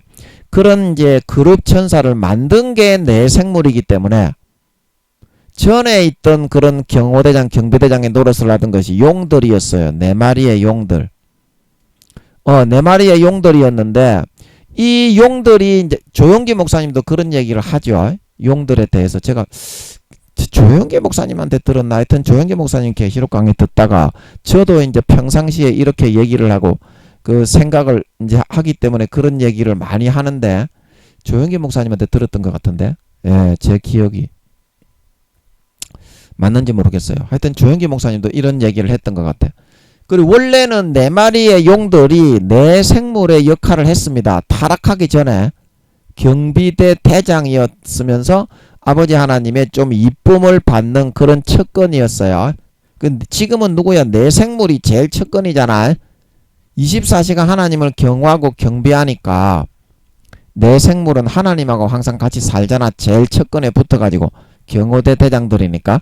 그런 이제 그룹 천사를 만든 게 뇌생물이기 때문에 전에 있던 그런 경호대장, 경비대장의 노릇을 하던 것이 용들이었어요. 4마리의 용들. 네 마리의 용들이었는데 이 용들이 이제 조용기 목사님도 그런 얘기를 하죠. 용들에 대해서 제가 조용기 목사님한테 들었나 하여튼 조용기 목사님 계시록 강의 듣다가 저도 이제 평상시에 이렇게 얘기를 하고 그 생각을 이제 하기 때문에 그런 얘기를 많이 하는데 조용기 목사님한테 들었던 것 같은데 예, 제 기억이 맞는지 모르겠어요. 하여튼 조용기 목사님도 이런 얘기를 했던 것 같아요. 그리고 원래는 네 마리의 용들이 내 생물의 역할을 했습니다. 타락하기 전에 경비대 대장이었으면서 아버지 하나님의 좀 이쁨을 받는 그런 척건이었어요. 근데 지금은 누구야? 내 생물이 제일 척건이잖아. 24시간 하나님을 경외하고 경배하니까 내 생물은 하나님하고 항상 같이 살잖아. 제일 척건에 붙어가지고 경호대 대장들이니까.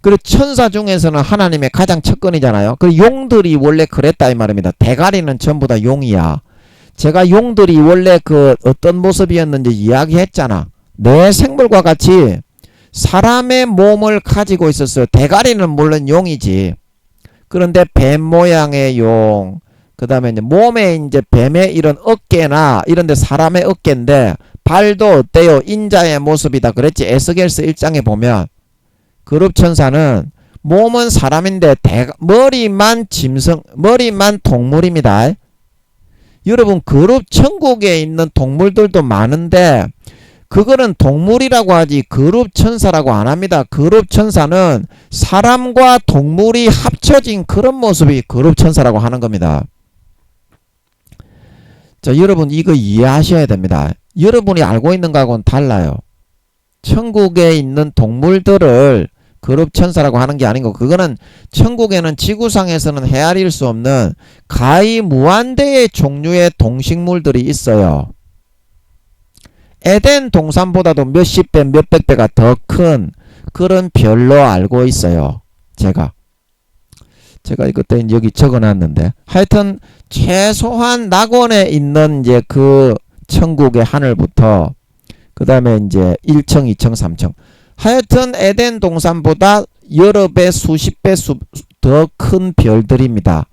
그리고 천사 중에서는 하나님의 가장 척건이잖아요. 그 용들이 원래 그랬다 이 말입니다. 대가리는 전부 다 용이야. 제가 용들이 원래 그 어떤 모습이었는지 이야기했잖아. 내 생물과 같이 사람의 몸을 가지고 있었어요. 대가리는 물론 용이지. 그런데 뱀 모양의 용, 그 다음에 이제 몸에 이제 뱀의 이런 어깨나 이런데 사람의 어깨인데 발도 어때요? 인자의 모습이다 그랬지. 에스겔서 1장에 보면 그룹 천사는 몸은 사람인데 머리만 머리만 동물입니다. 여러분 그룹 천국에 있는 동물들도 많은데 그거는 동물이라고 하지 그룹 천사라고 안 합니다. 그룹 천사는 사람과 동물이 합쳐진 그런 모습이 그룹 천사라고 하는 겁니다. 자, 여러분 이거 이해하셔야 됩니다. 여러분이 알고 있는 거하고는 달라요. 천국에 있는 동물들을 그룹 천사라고 하는 게 아니고 그거는 천국에는 지구상에서는 헤아릴 수 없는 가히 무한대의 종류의 동식물들이 있어요. 에덴 동산보다도 몇십 배, 몇백 배가 더 큰 그런 별로 알고 있어요. 제가 그때 여기 적어놨는데 하여튼 최소한 낙원에 있는 이제 그 천국의 하늘부터 그 다음에 이제 1층, 2층, 3층 하여튼 에덴 동산보다 여러 배, 수십 배 더 큰 별들입니다.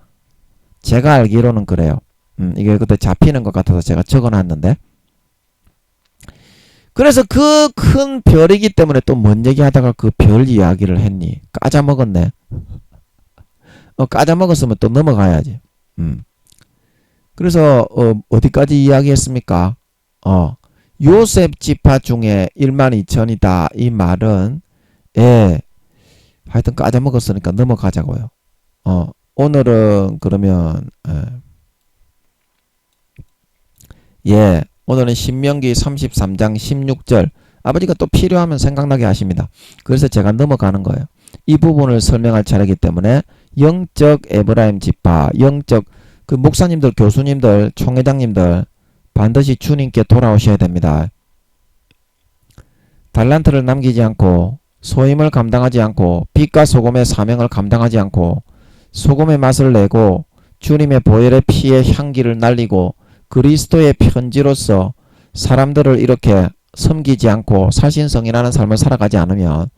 제가 알기로는 그래요. 이게 그때 잡히는 것 같아서 제가 적어놨는데 그래서 그 큰 별이기 때문에 또 뭔 얘기하다가 그 별 이야기를 했니? 까자먹었네. 까자먹었으면 또 넘어가야지. 그래서 어디까지 이야기했습니까? 요셉 지파 중에 12,000이다 이 말은 하여튼 까자먹었으니까 넘어가자고요. 오늘은 그러면 오늘은 신명기 33장 16절 아버지가 또 필요하면 생각나게 하십니다. 그래서 제가 넘어가는 거예요. 이 부분을 설명할 차례이기 때문에 영적 에브라임 지파, 영적 그 목사님들, 교수님들, 총회장님들 반드시 주님께 돌아오셔야 됩니다. 달란트를 남기지 않고 소임을 감당하지 않고 빛과 소금의 사명을 감당하지 않고 소금의 맛을 내고 주님의 보혈의 피의 향기를 날리고 그리스도의 편지로서 사람들을 이렇게 섬기지 않고 살신성이라는 삶을 살아가지 않으면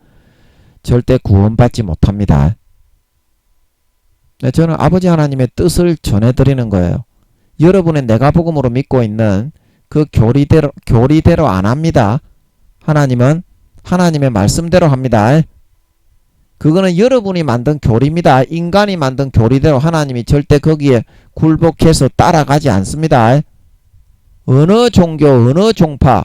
절대 구원받지 못합니다. 저는 아버지 하나님의 뜻을 전해드리는 거예요. 여러분의 내가 복음으로 믿고 있는 그 교리대로 안 합니다. 하나님은 하나님의 말씀대로 합니다. 그거는 여러분이 만든 교리입니다. 인간이 만든 교리대로 하나님이 절대 거기에 굴복해서 따라가지 않습니다. 어느 종교, 어느 종파,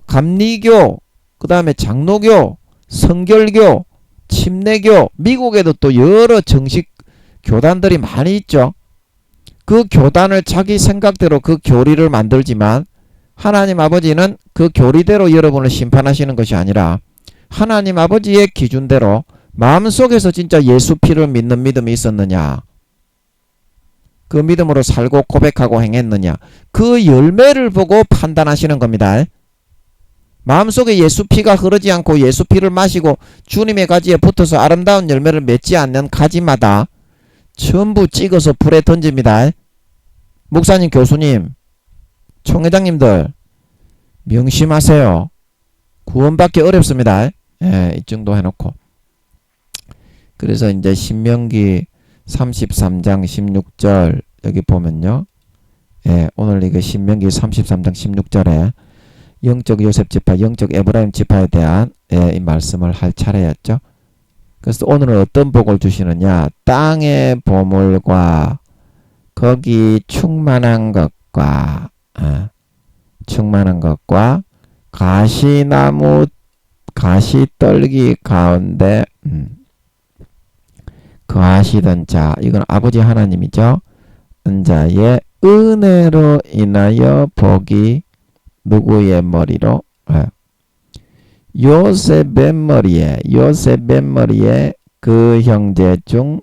감리교, 그 다음에 장로교, 성결교, 침례교, 미국에도 또 여러 정식 교단들이 많이 있죠. 그 교단을 자기 생각대로 그 교리를 만들지만 하나님 아버지는 그 교리대로 여러분을 심판하시는 것이 아니라 하나님 아버지의 기준대로 마음속에서 진짜 예수 피를 믿는 믿음이 있었느냐, 그 믿음으로 살고 고백하고 행했느냐, 그 열매를 보고 판단하시는 겁니다. 마음속에 예수 피가 흐르지 않고 예수 피를 마시고 주님의 가지에 붙어서 아름다운 열매를 맺지 않는 가지마다 전부 찍어서 불에 던집니다. 목사님, 교수님, 총회장님들 명심하세요. 구원받기 어렵습니다. 이 정도 해놓고. 그래서 이제 신명기 33장 16절 여기 보면요. 예, 오늘 이거 신명기 33장 16절에 영적 요셉 지파, 영적 에브라임 지파에 대한 이 말씀을 할 차례였죠. 그래서 오늘은 어떤 복을 주시느냐? 땅의 보물과 거기 충만한 것과 가시나무 가시떨기 가운데 거하시던 자, 이건 아버지 하나님이죠. 자의 은혜로 인하여 복이 누구의 머리로? 요셉의 머리에 그 형제 중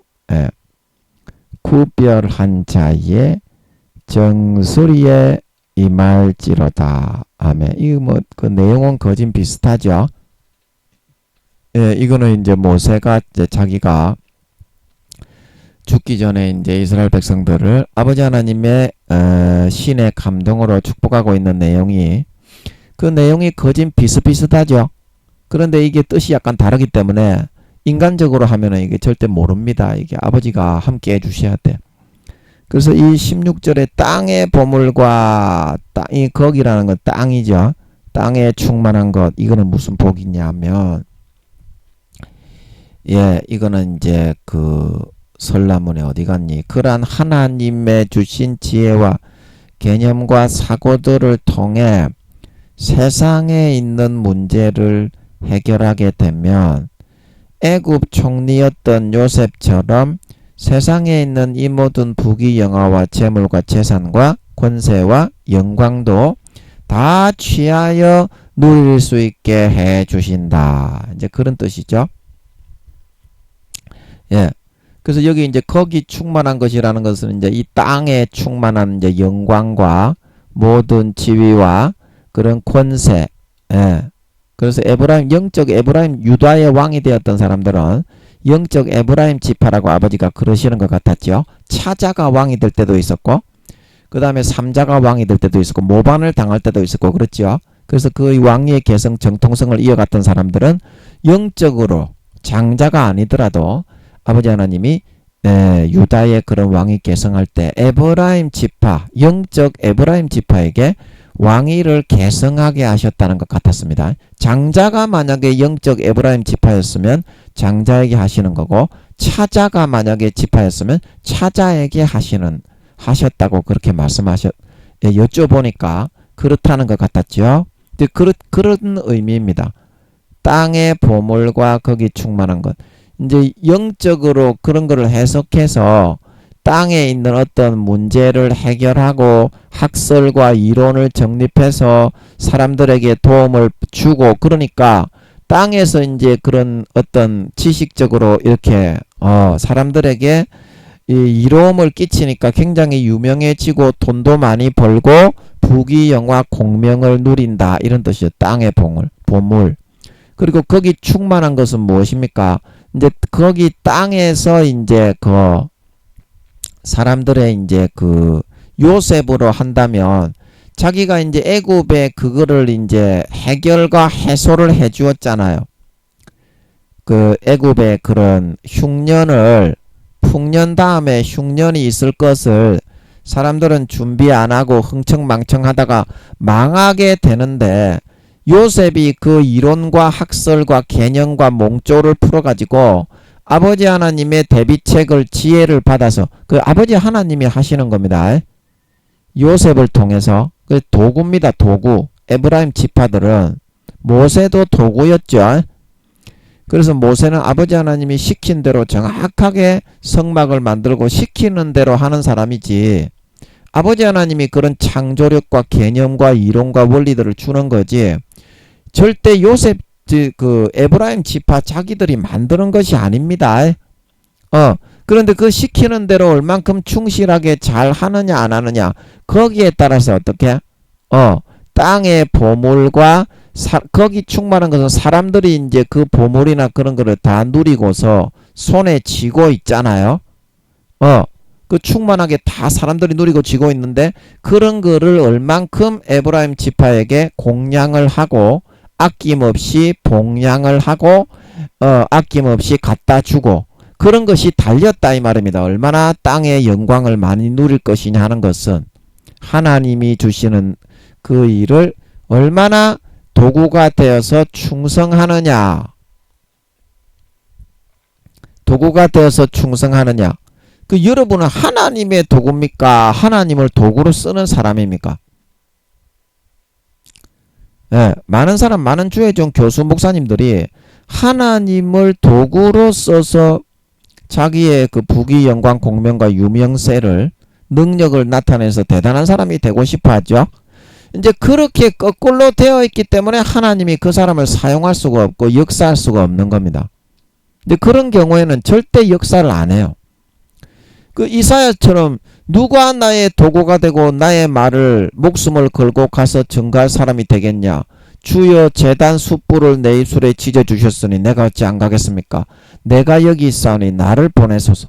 구별한 자의 정수리에 임할지로다. 아멘. 이거 뭐 그 내용은 거진 비슷하죠. 예, 이거는 이제 모세가 이제 자기가 죽기 전에 이제 이스라엘 백성들을 아버지 하나님의 신의 감동으로 축복하고 있는 내용이 그 내용이 거진 비슷비슷하죠. 그런데 이게 뜻이 약간 다르기 때문에 인간적으로 하면은 이게 절대 모릅니다. 이게 아버지가 함께 해주셔야 돼. 그래서 이 16절에 땅의 보물과 땅이 거기라는 건 땅이죠. 땅에 충만한 것 이거는 무슨 복이냐면 예 이거는 이제 그 설라문에 어디 갔니? 그러한 하나님의 주신 지혜와 개념과 사고들을 통해 세상에 있는 문제를 해결하게 되면 애굽 총리였던 요셉처럼 세상에 있는 이 모든 부귀 영화와 재물과 재산과 권세와 영광도 다 취하여 누릴 수 있게 해 주신다. 이제 그런 뜻이죠. 예. 그래서 여기 이제 거기 충만한 것이라는 것은 이제 이 땅에 충만한 이제 영광과 모든 지위와 그런 권세. 예. 그래서 에브라임, 영적 에브라임 유다의 왕이 되었던 사람들은 영적 에브라임 지파라고 아버지가 그러시는 것 같았죠. 차자가 왕이 될 때도 있었고, 그 다음에 삼자가 왕이 될 때도 있었고, 모반을 당할 때도 있었고, 그렇죠. 그래서 그 왕위의 계승, 정통성을 이어갔던 사람들은 영적으로 장자가 아니더라도 아버지 하나님이 유다의 그런 왕위 계승할 때 에브라임 지파, 영적 에브라임 지파에게 왕위를 계승하게 하셨다는 것 같았습니다. 장자가 만약에 영적 에브라임 지파였으면 장자에게 하시는 거고 차자가 만약에 지파였으면 차자에게 하셨다고 그렇게 여쭤보니까 그렇다는 것 같았죠. 그런 의미입니다. 땅의 보물과 거기 충만한 것. 이제 영적으로 그런 거를 해석해서 땅에 있는 어떤 문제를 해결하고 학설과 이론을 정립해서 사람들에게 도움을 주고 그러니까 땅에서 이제 그런 어떤 지식적으로 이렇게 사람들에게 이로움을 끼치니까 굉장히 유명해지고 돈도 많이 벌고 부귀영화 공명을 누린다 이런 뜻이죠. 땅의 보물. 그리고 거기 충만한 것은 무엇입니까? 이제 거기 땅에서 이제 사람들의 이제 요셉으로 한다면 자기가 이제 애굽에 그거를 이제 해결과 해소를 해 주었잖아요. 그 애굽의 그런 풍년 다음에 흉년이 있을 것을 사람들은 준비 안 하고 흥청망청 하다가 망하게 되는데 요셉이 그 이론과 학설과 개념과 몽조를 풀어가지고 아버지 하나님의 대비책을 지혜를 받아서 그 아버지 하나님이 하시는 겁니다. 요셉을 통해서 그 도구입니다. 도구. 에브라임 지파들은 모세도 도구였죠. 그래서 모세는 아버지 하나님이 시킨 대로 정확하게 성막을 만들고 시키는 대로 하는 사람이지 아버지 하나님이 그런 창조력과 개념과 이론과 원리들을 주는 거지 절대 요셉 에브라임 지파 자기들이 만드는 것이 아닙니다. 그런데 그 시키는 대로 얼만큼 충실하게 잘 하느냐 안 하느냐 거기에 따라서 어떻게 땅의 보물과 거기 충만한 것은 사람들이 이제 그 보물이나 그런 거를 다 누리고서 손에 쥐고 있잖아요. 그 충만하게 다 사람들이 누리고 쥐고 있는데 그런 거를 얼만큼 에브라임 지파에게 공양을 하고 아낌없이 봉양을 하고 아낌없이 갖다 주고 그런 것이 달렸다 이 말입니다. 얼마나 땅의 영광을 많이 누릴 것이냐 하는 것은 하나님이 주시는 그 일을 얼마나 도구가 되어서 충성하느냐. 도구가 되어서 충성하느냐. 그 여러분은 하나님의 도구입니까? 하나님을 도구로 쓰는 사람입니까? 예, 많은 사람, 많은 주의 종 교수 목사님들이 하나님을 도구로 써서 자기의 그 부귀 영광 공명과 유명세를 능력을 나타내서 대단한 사람이 되고 싶어 하죠. 이제 그렇게 거꾸로 되어 있기 때문에 하나님이 그 사람을 사용할 수가 없고 역사할 수가 없는 겁니다. 근데 그런 경우에는 절대 역사를 안 해요. 그 이사야처럼 누가 나의 도구가 되고 나의 말을 목숨을 걸고 가서 증거할 사람이 되겠냐. 주여 제단 숯불을 내 입술에 지져 주셨으니 내가 어찌 안 가겠습니까? 내가 여기 있사오니 나를 보내소서.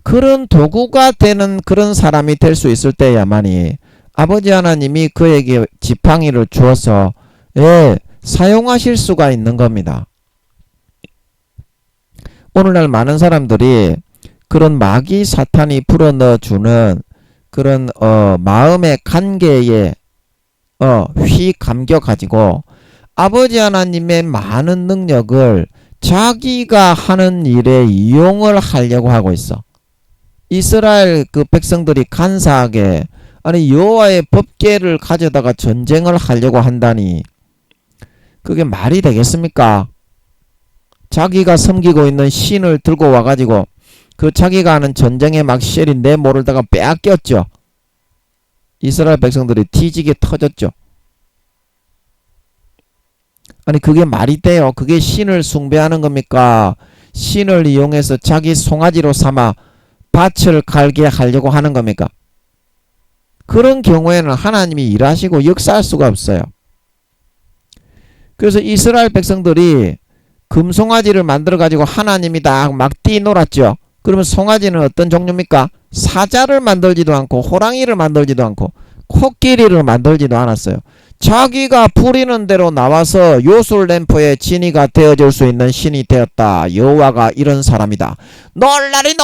그런 도구가 되는 그런 사람이 될 수 있을 때야만이 아버지 하나님이 그에게 지팡이를 주어서 사용하실 수가 있는 겁니다. 오늘날 많은 사람들이 그런 마귀 사탄이 불어넣어주는 그런 마음의 간계에 휘 감겨가지고 아버지 하나님의 많은 능력을 자기가 하는 일에 이용을 하려고 하고 있어. 이스라엘 그 백성들이 간사하게 아니 여호와의 법궤를 가져다가 전쟁을 하려고 한다니 그게 말이 되겠습니까? 자기가 섬기고 있는 신을 들고 와가지고 그 자기가 하는 전쟁의 막시엘이 내 모르다가 빼앗겼죠. 이스라엘 백성들이 뒤지게 터졌죠. 아니 그게 말이 돼요? 그게 신을 숭배하는 겁니까? 신을 이용해서 자기 송아지로 삼아 밭을 갈게 하려고 하는 겁니까? 그런 경우에는 하나님이 일하시고 역사할 수가 없어요. 그래서 이스라엘 백성들이 금송아지를 만들어 가지고 하나님이다 막 뛰놀았죠. 그러면 송아지는 어떤 종류입니까? 사자를 만들지도 않고 호랑이를 만들지도 않고 코끼리를 만들지도 않았어요. 자기가 부리는 대로 나와서 요술램프의 진이가 되어줄 수 있는 신이 되었다. 여호와가 이런 사람이다. 놀라리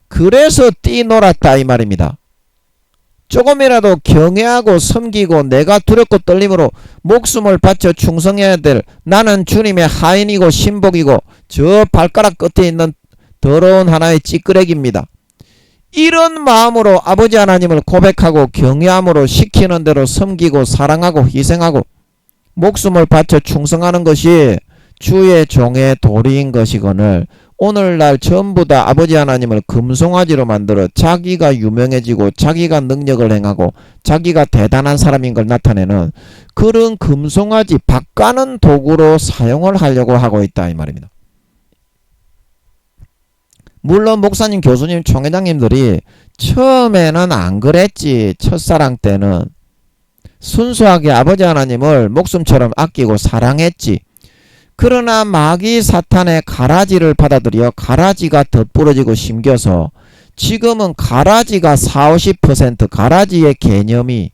그래서 뛰놀았다 이 말입니다. 조금이라도 경외하고 섬기고 내가 두렵고 떨림으로 목숨을 바쳐 충성해야 될 나는 주님의 하인이고 신복이고 저 발가락 끝에 있는 더러운 하나의 찌끄레기입니다. 이런 마음으로 아버지 하나님을 고백하고 경외함으로 시키는 대로 섬기고 사랑하고 희생하고 목숨을 바쳐 충성하는 것이 주의 종의 도리인 것이거늘 오늘날 전부 다 아버지 하나님을 금송아지로 만들어 자기가 유명해지고 자기가 능력을 행하고 자기가 대단한 사람인 걸 나타내는 그런 금송아지 바꿔는 도구로 사용을 하려고 하고 있다 이 말입니다. 물론 목사님, 교수님, 총회장님들이 처음에는 안 그랬지. 첫사랑 때는 순수하게 아버지 하나님을 목숨처럼 아끼고 사랑했지. 그러나 마귀 사탄의 가라지를 받아들여 가라지가 덧부러지고 심겨서 지금은 가라지가 40~50% 가라지의 개념이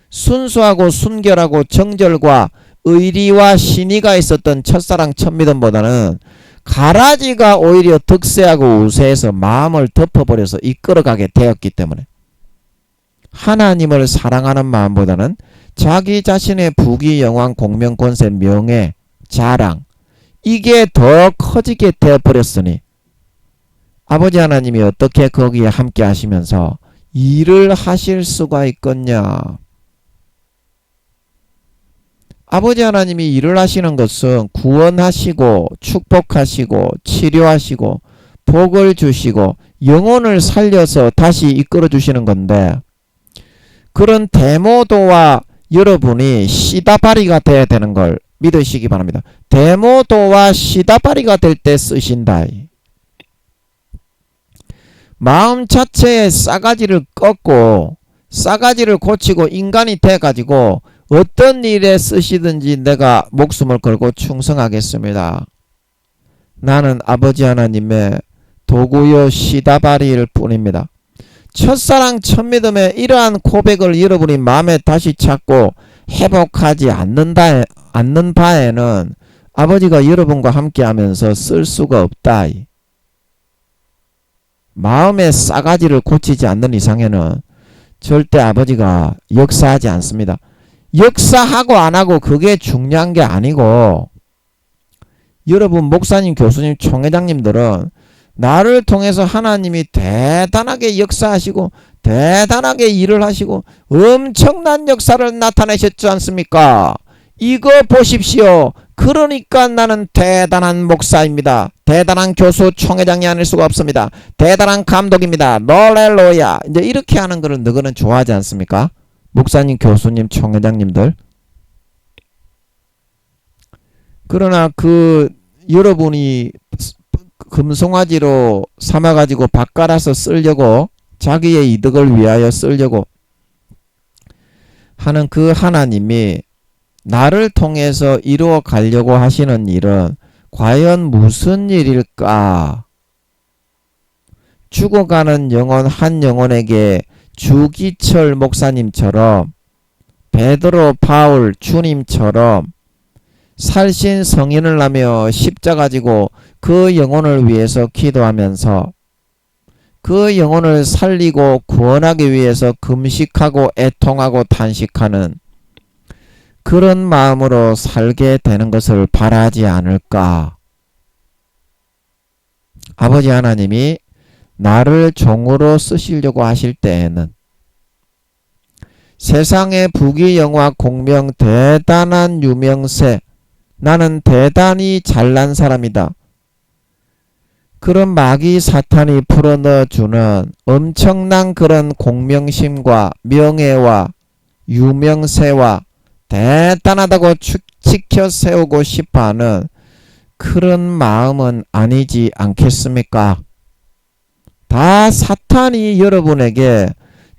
순수하고 순결하고 정절과 의리와 신의가 있었던 첫사랑 첫믿음보다는 가라지가 오히려 득세하고 우세해서 마음을 덮어버려서 이끌어가게 되었기 때문에 하나님을 사랑하는 마음보다는 자기 자신의 부귀 영광 공명 권세 명예 자랑 이게 더 커지게 되어버렸으니 아버지 하나님이 어떻게 거기에 함께 하시면서 일을 하실 수가 있겠냐. 아버지 하나님이 일을 하시는 것은 구원하시고 축복하시고 치료하시고 복을 주시고 영혼을 살려서 다시 이끌어 주시는 건데 그런 데모도와 여러분이 시다바리가 돼야 되는 걸 믿으시기 바랍니다. 데모도와 시다바리가 될 때 쓰신다. 마음 자체의 싸가지를 꺾고 싸가지를 고치고 인간이 돼가지고 어떤 일에 쓰시든지 내가 목숨을 걸고 충성하겠습니다. 나는 아버지 하나님의 도구요 시다바리일 뿐입니다. 첫사랑 첫믿음의 이러한 고백을 여러분이 마음에 다시 찾고 회복하지 않는 바에는 아버지가 여러분과 함께 하면서 쓸 수가 없다. 마음의 싸가지를 고치지 않는 이상에는 절대 아버지가 역사하지 않습니다. 역사하고 안 하고 그게 중요한 게 아니고, 여러분 목사님, 교수님, 총회장님들은 나를 통해서 하나님이 대단하게 역사하시고 대단하게 일을 하시고 엄청난 역사를 나타내셨지 않습니까? 이거 보십시오. 그러니까 나는 대단한 목사입니다. 대단한 교수, 총회장이 아닐 수가 없습니다. 대단한 감독입니다. 놀렐로야. 이제 이렇게 하는 거를 너희는 좋아하지 않습니까? 목사님, 교수님, 총회장님들. 그러나 여러분이 금송아지로 삼아가지고 밭갈아서 쓰려고, 자기의 이득을 위하여 쓰려고 하는 그 하나님이 나를 통해서 이루어 가려고 하시는 일은 과연 무슨 일일까? 죽어가는 영혼 한 영혼에게 주기철 목사님처럼, 베드로, 바울, 주님처럼 살신 성인을 하며 십자가 지고 그 영혼을 위해서 기도하면서 그 영혼을 살리고 구원하기 위해서 금식하고 애통하고 탄식하는 그런 마음으로 살게 되는 것을 바라지 않을까? 아버지 하나님이 나를 종으로 쓰시려고 하실 때에는 세상의 부귀영화 공명 대단한 유명세, 나는 대단히 잘난 사람이다, 그런 마귀 사탄이 풀어넣어주는 엄청난 그런 공명심과 명예와 유명세와 대단하다고 치켜 세우고 싶어하는 그런 마음은 아니지 않겠습니까? 다 사탄이 여러분에게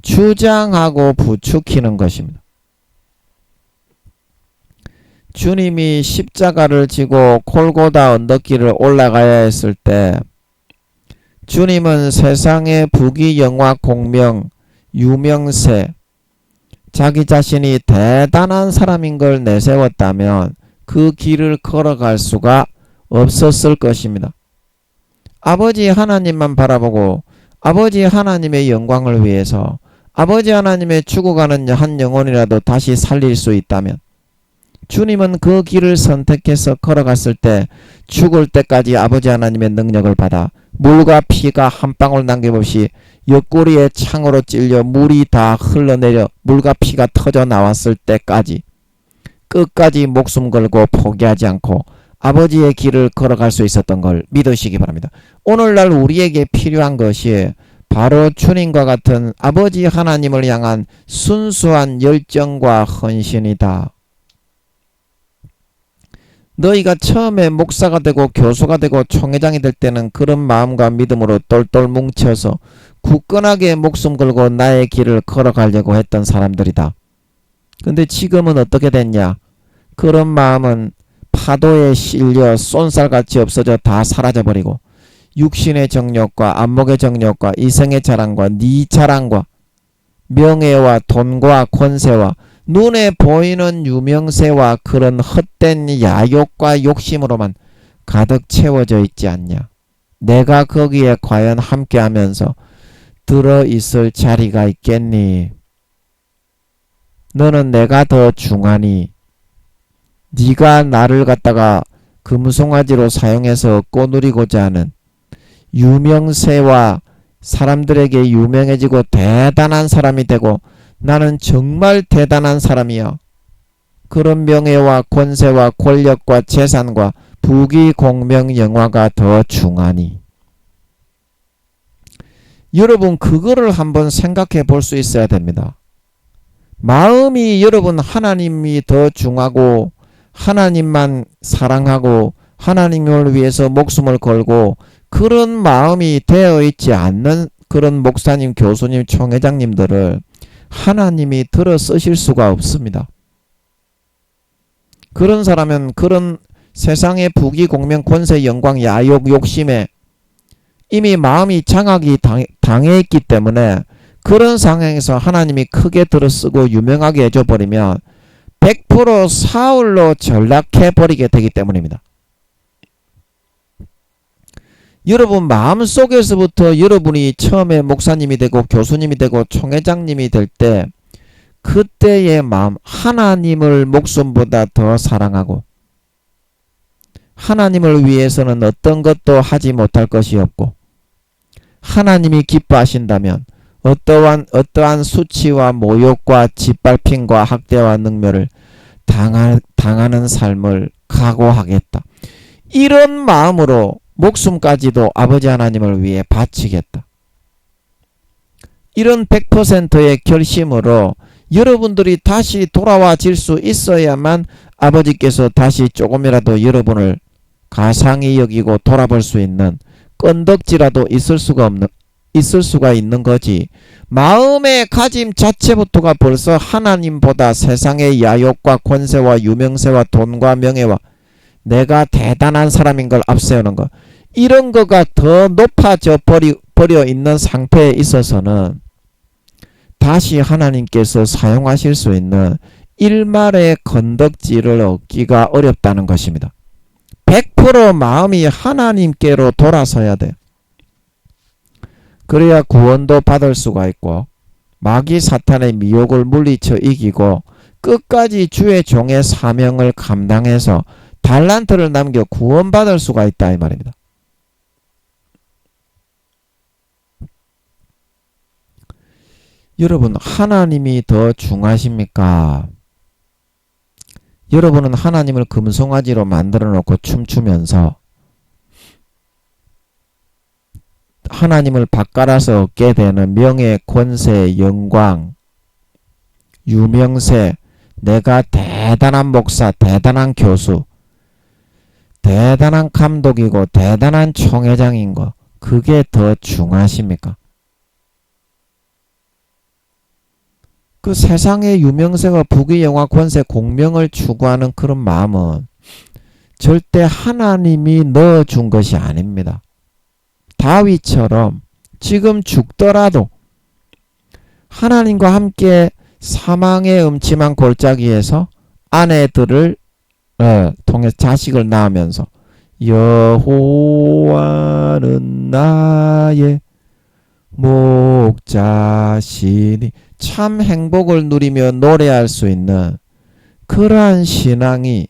주장하고 부추기는 것입니다. 주님이 십자가를 지고 골고다 언덕길을 올라가야 했을 때 주님은 세상의 부귀영화 공명 유명세, 자기 자신이 대단한 사람인 걸 내세웠다면 그 길을 걸어갈 수가 없었을 것입니다. 아버지 하나님만 바라보고 아버지 하나님의 영광을 위해서 아버지 하나님의 죽어가는 한 영혼이라도 다시 살릴 수 있다면, 주님은 그 길을 선택해서 걸어갔을 때 죽을 때까지 아버지 하나님의 능력을 받아 물과 피가 한 방울 남김없이 옆구리에 창으로 찔려 물이 다 흘러내려 물과 피가 터져 나왔을 때까지 끝까지 목숨 걸고 포기하지 않고 아버지의 길을 걸어갈 수 있었던 걸 믿으시기 바랍니다. 오늘날 우리에게 필요한 것이 바로 주님과 같은 아버지 하나님을 향한 순수한 열정과 헌신이다. 너희가 처음에 목사가 되고 교수가 되고 총회장이 될 때는 그런 마음과 믿음으로 똘똘 뭉쳐서 굳건하게 목숨 걸고 나의 길을 걸어가려고 했던 사람들이다. 근데 지금은 어떻게 됐냐? 그런 마음은 파도에 실려 쏜살같이 없어져 다 사라져버리고 육신의 정욕과 안목의 정욕과 이성의 자랑과 네 자랑과 명예와 돈과 권세와 눈에 보이는 유명세와 그런 헛된 야욕과 욕심으로만 가득 채워져 있지 않냐? 내가 거기에 과연 함께하면서 들어있을 자리가 있겠니? 너는 내가 더 중하니? 네가 나를 갖다가 금송아지로 사용해서 꼬누리고자 하는 유명세와 사람들에게 유명해지고 대단한 사람이 되고 나는 정말 대단한 사람이야. 그런 명예와 권세와 권력과 재산과 부귀 공명 영화가 더 중하니? 여러분 그거를 한번 생각해 볼 수 있어야 됩니다. 마음이 여러분 하나님이 더 중하고 하나님만 사랑하고 하나님을 위해서 목숨을 걸고 그런 마음이 되어 있지 않는 그런 목사님, 교수님, 총회장님들을 하나님이 들어 쓰실 수가 없습니다. 그런 사람은 그런 세상의 부귀, 공명, 권세, 영광, 야욕, 욕심에 이미 마음이 장악이 당해 있기 때문에 그런 상황에서 하나님이 크게 들어 쓰고 유명하게 해줘버리면 100% 사울로 전락해버리게 되기 때문입니다. 여러분 마음속에서부터 여러분이 처음에 목사님이 되고 교수님이 되고 총회장님이 될 때 그때의 마음, 하나님을 목숨보다 더 사랑하고 하나님을 위해서는 어떤 것도 하지 못할 것이 없고 하나님이 기뻐하신다면 어떠한 수치와 모욕과 짓밟힘과 학대와 능멸을 당하는 삶을 각오하겠다. 이런 마음으로 목숨까지도 아버지 하나님을 위해 바치겠다. 이런 100%의 결심으로 여러분들이 다시 돌아와질 수 있어야만 아버지께서 다시 조금이라도 여러분을 가상히 여기고 돌아볼 수 있는 건덕지라도 있을 수가 있는 거지. 마음의 가짐 자체부터가 벌써 하나님보다 세상의 야욕과 권세와 유명세와 돈과 명예와 내가 대단한 사람인 걸 앞세우는 것, 이런 거가 더 높아져 버려 있는 상태에 있어서는 다시 하나님께서 사용하실 수 있는 일말의 건덕지를 얻기가 어렵다는 것입니다. 100% 마음이 하나님께로 돌아서야 돼요. 그래야 구원도 받을 수가 있고 마귀 사탄의 미혹을 물리쳐 이기고 끝까지 주의 종의 사명을 감당해서 달란트를 남겨 구원받을 수가 있다 이 말입니다. 여러분 하나님이 더 중하십니까? 여러분은 하나님을 금송아지로 만들어 놓고 춤추면서 하나님을 바꿔라서 얻게 되는 명예, 권세, 영광, 유명세, 내가 대단한 목사, 대단한 교수, 대단한 감독이고 대단한 총회장인 거, 그게 더 중하십니까? 그 세상의 유명세가 부귀 영화 권세 공명을 추구하는 그런 마음은 절대 하나님이 넣어준 것이 아닙니다. 다윗처럼 지금 죽더라도 하나님과 함께 사망의 음침한 골짜기에서 아내들을 통해 자식을 낳으면서 여호와는 나의 목자시니 참 행복을 누리며 노래할 수 있는 그러한 신앙이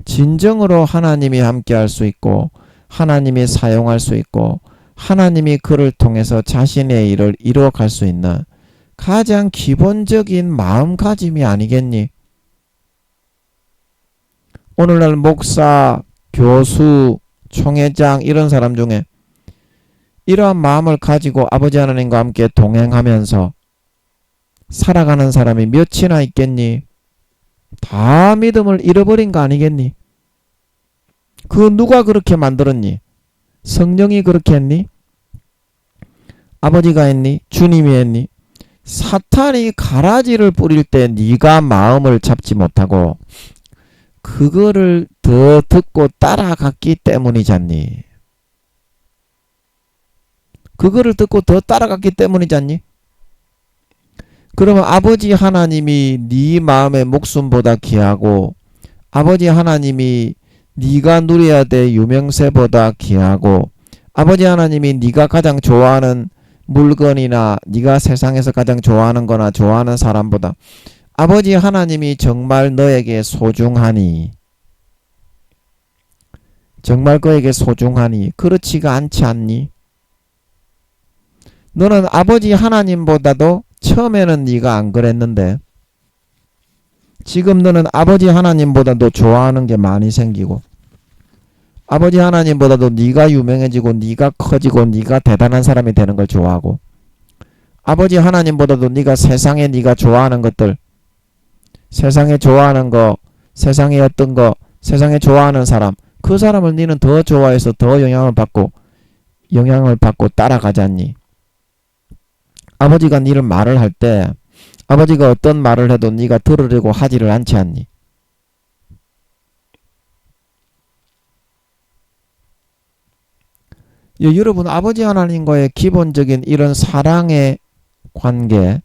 진정으로 하나님이 함께 할 수 있고 하나님이 사용할 수 있고 하나님이 그를 통해서 자신의 일을 이루어갈 수 있는 가장 기본적인 마음가짐이 아니겠니? 오늘날 목사, 교수, 총회장 이런 사람 중에 이러한 마음을 가지고 아버지 하나님과 함께 동행하면서 살아가는 사람이 몇이나 있겠니? 다 믿음을 잃어버린 거 아니겠니? 그 누가 그렇게 만들었니? 성령이 그렇게 했니? 아버지가 했니? 주님이 했니? 사탄이 가라지를 뿌릴 때 네가 마음을 잡지 못하고 그거를 더 듣고 따라갔기 때문이잖니. 그거를 듣고 더 따라갔기 때문이잖니. 그러면 아버지 하나님이 네 마음의 목숨보다 귀하고 아버지 하나님이 네가 누려야 될 유명세보다 귀하고 아버지 하나님이 네가 가장 좋아하는 물건이나 네가 세상에서 가장 좋아하는 거나 좋아하는 사람보다 아버지 하나님이 정말 너에게 소중하니 정말 그에게 소중하니 그렇지가 않지 않니? 너는 아버지 하나님보다도 처음에는 네가 안 그랬는데 지금 너는 아버지 하나님보다도 좋아하는 게 많이 생기고 아버지 하나님보다도 네가 유명해지고 네가 커지고 네가 대단한 사람이 되는 걸 좋아하고 아버지 하나님보다도 네가 세상에 네가 좋아하는 것들 세상에 좋아하는 거 세상에 어떤 거 세상에 좋아하는 사람 그 사람을 네는 더 좋아해서 더 영향을 받고 따라가지 않니? 아버지가 네를 말을 할 때 아버지가 어떤 말을 해도 네가 들으려고 하지를 않지 않니? 여러분 아버지 하나님과의 기본적인 이런 사랑의 관계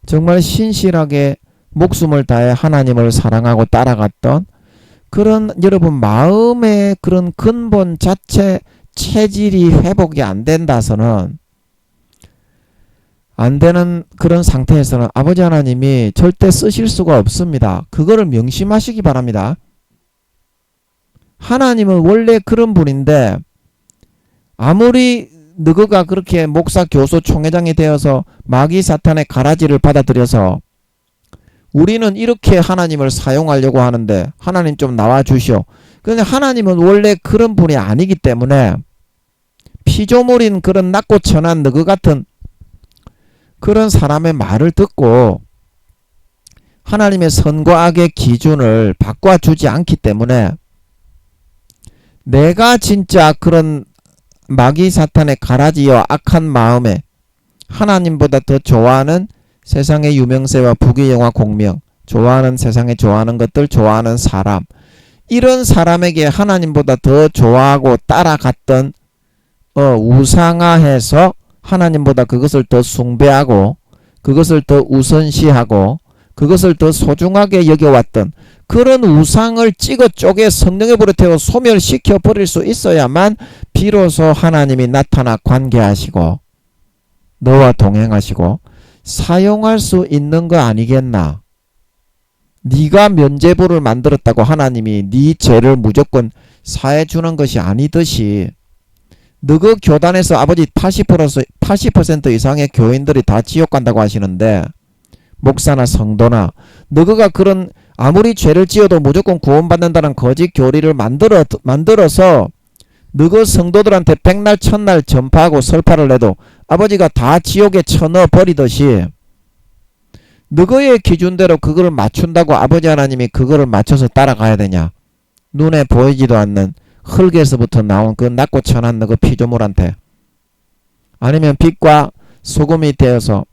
정말 신실하게 목숨을 다해 하나님을 사랑하고 따라갔던 그런 여러분 마음의 그런 근본 자체 체질이 회복이 안 된다서는 안 되는 그런 상태에서는 아버지 하나님이 절대 쓰실 수가 없습니다. 그거를 명심하시기 바랍니다. 하나님은 원래 그런 분인데 아무리 너가 그렇게 목사 교수 총회장이 되어서 마귀 사탄의 가라지를 받아들여서 우리는 이렇게 하나님을 사용하려고 하는데 하나님 좀 나와 주시오. 그런데 하나님은 원래 그런 분이 아니기 때문에 피조물인 그런 낮고 천한 너그 같은 그런 사람의 말을 듣고 하나님의 선과 악의 기준을 바꿔주지 않기 때문에 내가 진짜 그런 마귀 사탄의 가라지와 악한 마음에 하나님보다 더 좋아하는 세상의 유명세와 부귀 영화 공명, 좋아하는 세상에 좋아하는 것들, 좋아하는 사람, 이런 사람에게 하나님보다 더 좋아하고 따라갔던 우상화해서 하나님보다 그것을 더 숭배하고 그것을 더 우선시하고 그것을 더 소중하게 여겨왔던 그런 우상을 찍어 쪼개 성령의 불에 태워 소멸시켜 버릴 수 있어야만 비로소 하나님이 나타나 관계하시고 너와 동행하시고 사용할 수 있는 거 아니겠나. 네가 면죄부를 만들었다고 하나님이 네 죄를 무조건 사해 주는 것이 아니듯이 너그 교단에서 아버지 80% 이상의 교인들이 다 지옥 간다고 하시는데 목사나 성도나 너그가 그런 아무리 죄를 지어도 무조건 구원받는다는 거짓 교리를 만들어서 너그 성도들한테 백날 천날 전파하고 설파를 해도 아버지가 다 지옥에 쳐넣어 버리듯이 너그의 기준대로 그거를 맞춘다고 아버지 하나님이 그거를 맞춰서 따라가야 되냐. 눈에 보이지도 않는 흙에서부터 나온 그 낮고 천한 너그 피조물한테 아니면 빛과 소금이 되어서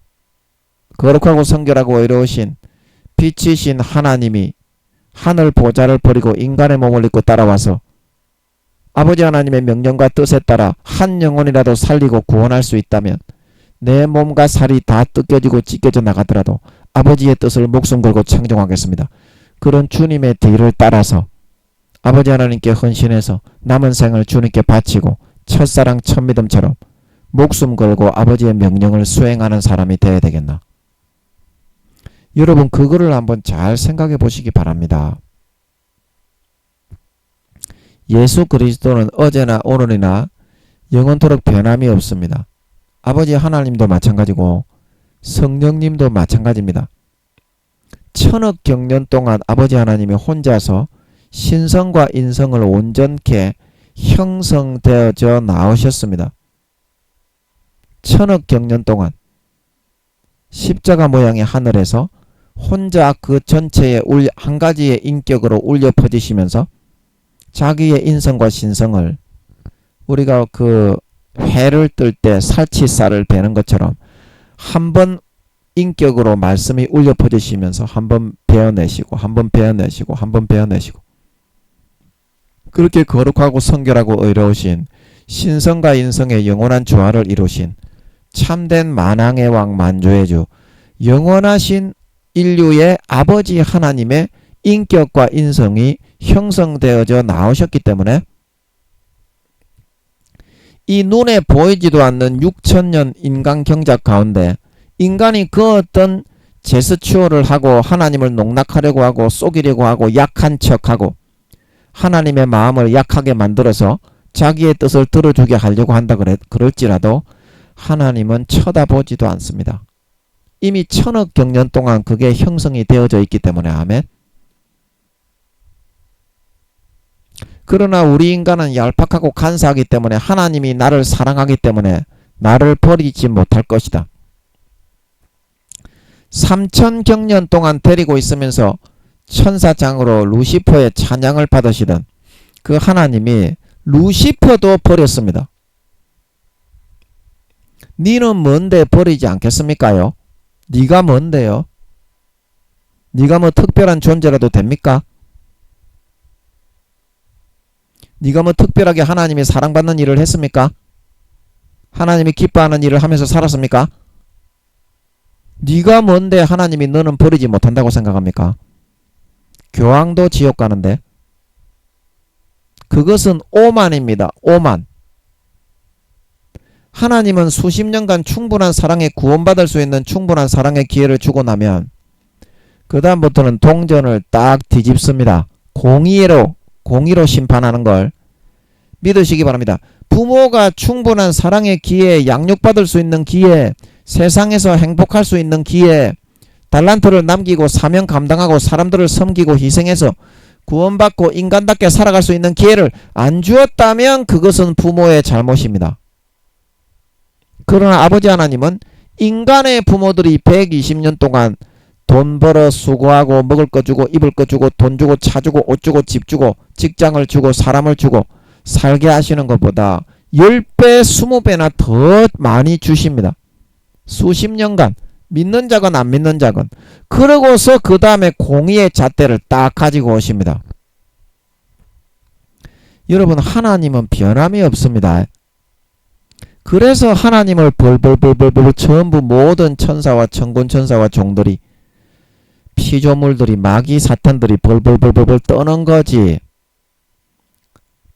거룩하고 성결하고 의로우신 빛이신 하나님이 하늘 보좌를 버리고 인간의 몸을 입고 따라와서 아버지 하나님의 명령과 뜻에 따라 한 영혼이라도 살리고 구원할 수 있다면 내 몸과 살이 다 뜯겨지고 찢겨져 나가더라도 아버지의 뜻을 목숨 걸고 청정하겠습니다. 그런 주님의 뒤를 따라서 아버지 하나님께 헌신해서 남은 생을 주님께 바치고 첫사랑 첫믿음처럼 목숨 걸고 아버지의 명령을 수행하는 사람이 되어야 되겠나. 여러분 그거를 한번 잘 생각해 보시기 바랍니다. 예수 그리스도는 어제나 오늘이나 영원토록 변함이 없습니다. 아버지 하나님도 마찬가지고 성령님도 마찬가지입니다. 천억 경년 동안 아버지 하나님이 혼자서 신성과 인성을 온전케 형성되어져 나오셨습니다. 천억 경년 동안 십자가 모양의 하늘에서 혼자 그 전체의 한 가지의 인격으로 울려 퍼지시면서 자기의 인성과 신성을 우리가 그 회를 뜰 때 살치살을 베는 것처럼 한 번 인격으로 말씀이 울려 퍼지시면서 한 번 베어내시고 한 번 베어내시고 한 번 베어내시고 그렇게 거룩하고 성결하고 의로우신 신성과 인성의 영원한 조화를 이루신 참된 만왕의 왕 만주의 주 영원하신 인류의 아버지 하나님의 인격과 인성이 형성되어져 나오셨기 때문에 이 눈에 보이지도 않는 6천년 인간 경작 가운데 인간이 그 어떤 제스처를 하고 하나님을 농락하려고 하고 속이려고 하고 약한 척하고 하나님의 마음을 약하게 만들어서 자기의 뜻을 들어주게 하려고 한다 그럴지라도 하나님은 쳐다보지도 않습니다. 이미 천억 경년 동안 그게 형성이 되어져 있기 때문에 아멘. 그러나 우리 인간은 얄팍하고 간사하기 때문에 하나님이 나를 사랑하기 때문에 나를 버리지 못할 것이다. 3000경년 동안 데리고 있으면서 천사장으로 루시퍼의 찬양을 받으시던 그 하나님이 루시퍼도 버렸습니다. 니는 뭔데 버리지 않겠습니까요? 니가 뭔데요? 니가 뭐 특별한 존재라도 됩니까? 니가 뭐 특별하게 하나님이 사랑받는 일을 했습니까? 하나님이 기뻐하는 일을 하면서 살았습니까? 네가 뭔데 하나님이 너는 버리지 못한다고 생각합니까? 교황도 지옥 가는데. 그것은 오만입니다. 오만. 하나님은 수십 년간 충분한 사랑에 구원받을 수 있는 충분한 사랑의 기회를 주고 나면 그 다음부터는 동전을 딱 뒤집습니다. 공의로 심판하는 걸 믿으시기 바랍니다. 부모가 충분한 사랑의 기회, 양육받을 수 있는 기회, 세상에서 행복할 수 있는 기회, 달란트를 남기고 사명 감당하고 사람들을 섬기고 희생해서 구원받고 인간답게 살아갈 수 있는 기회를 안 주었다면 그것은 부모의 잘못입니다. 그러나 아버지 하나님은 인간의 부모들이 120년 동안 돈 벌어 수고하고 먹을 거 주고 입을 거 주고 돈 주고 차 주고 옷 주고 집 주고 직장을 주고 사람을 주고 살게 하시는 것보다 10배 20배나 더 많이 주십니다. 수십 년간 믿는 자건 안 믿는 자건. 그러고서 그 다음에 공의의 잣대를 딱 가지고 오십니다. 여러분 하나님은 변함이 없습니다. 그래서 하나님을 벌벌벌벌벌 전부 모든 천사와 천군천사와 종들이 피조물들이 마귀 사탄들이 벌벌벌벌 떠는 거지.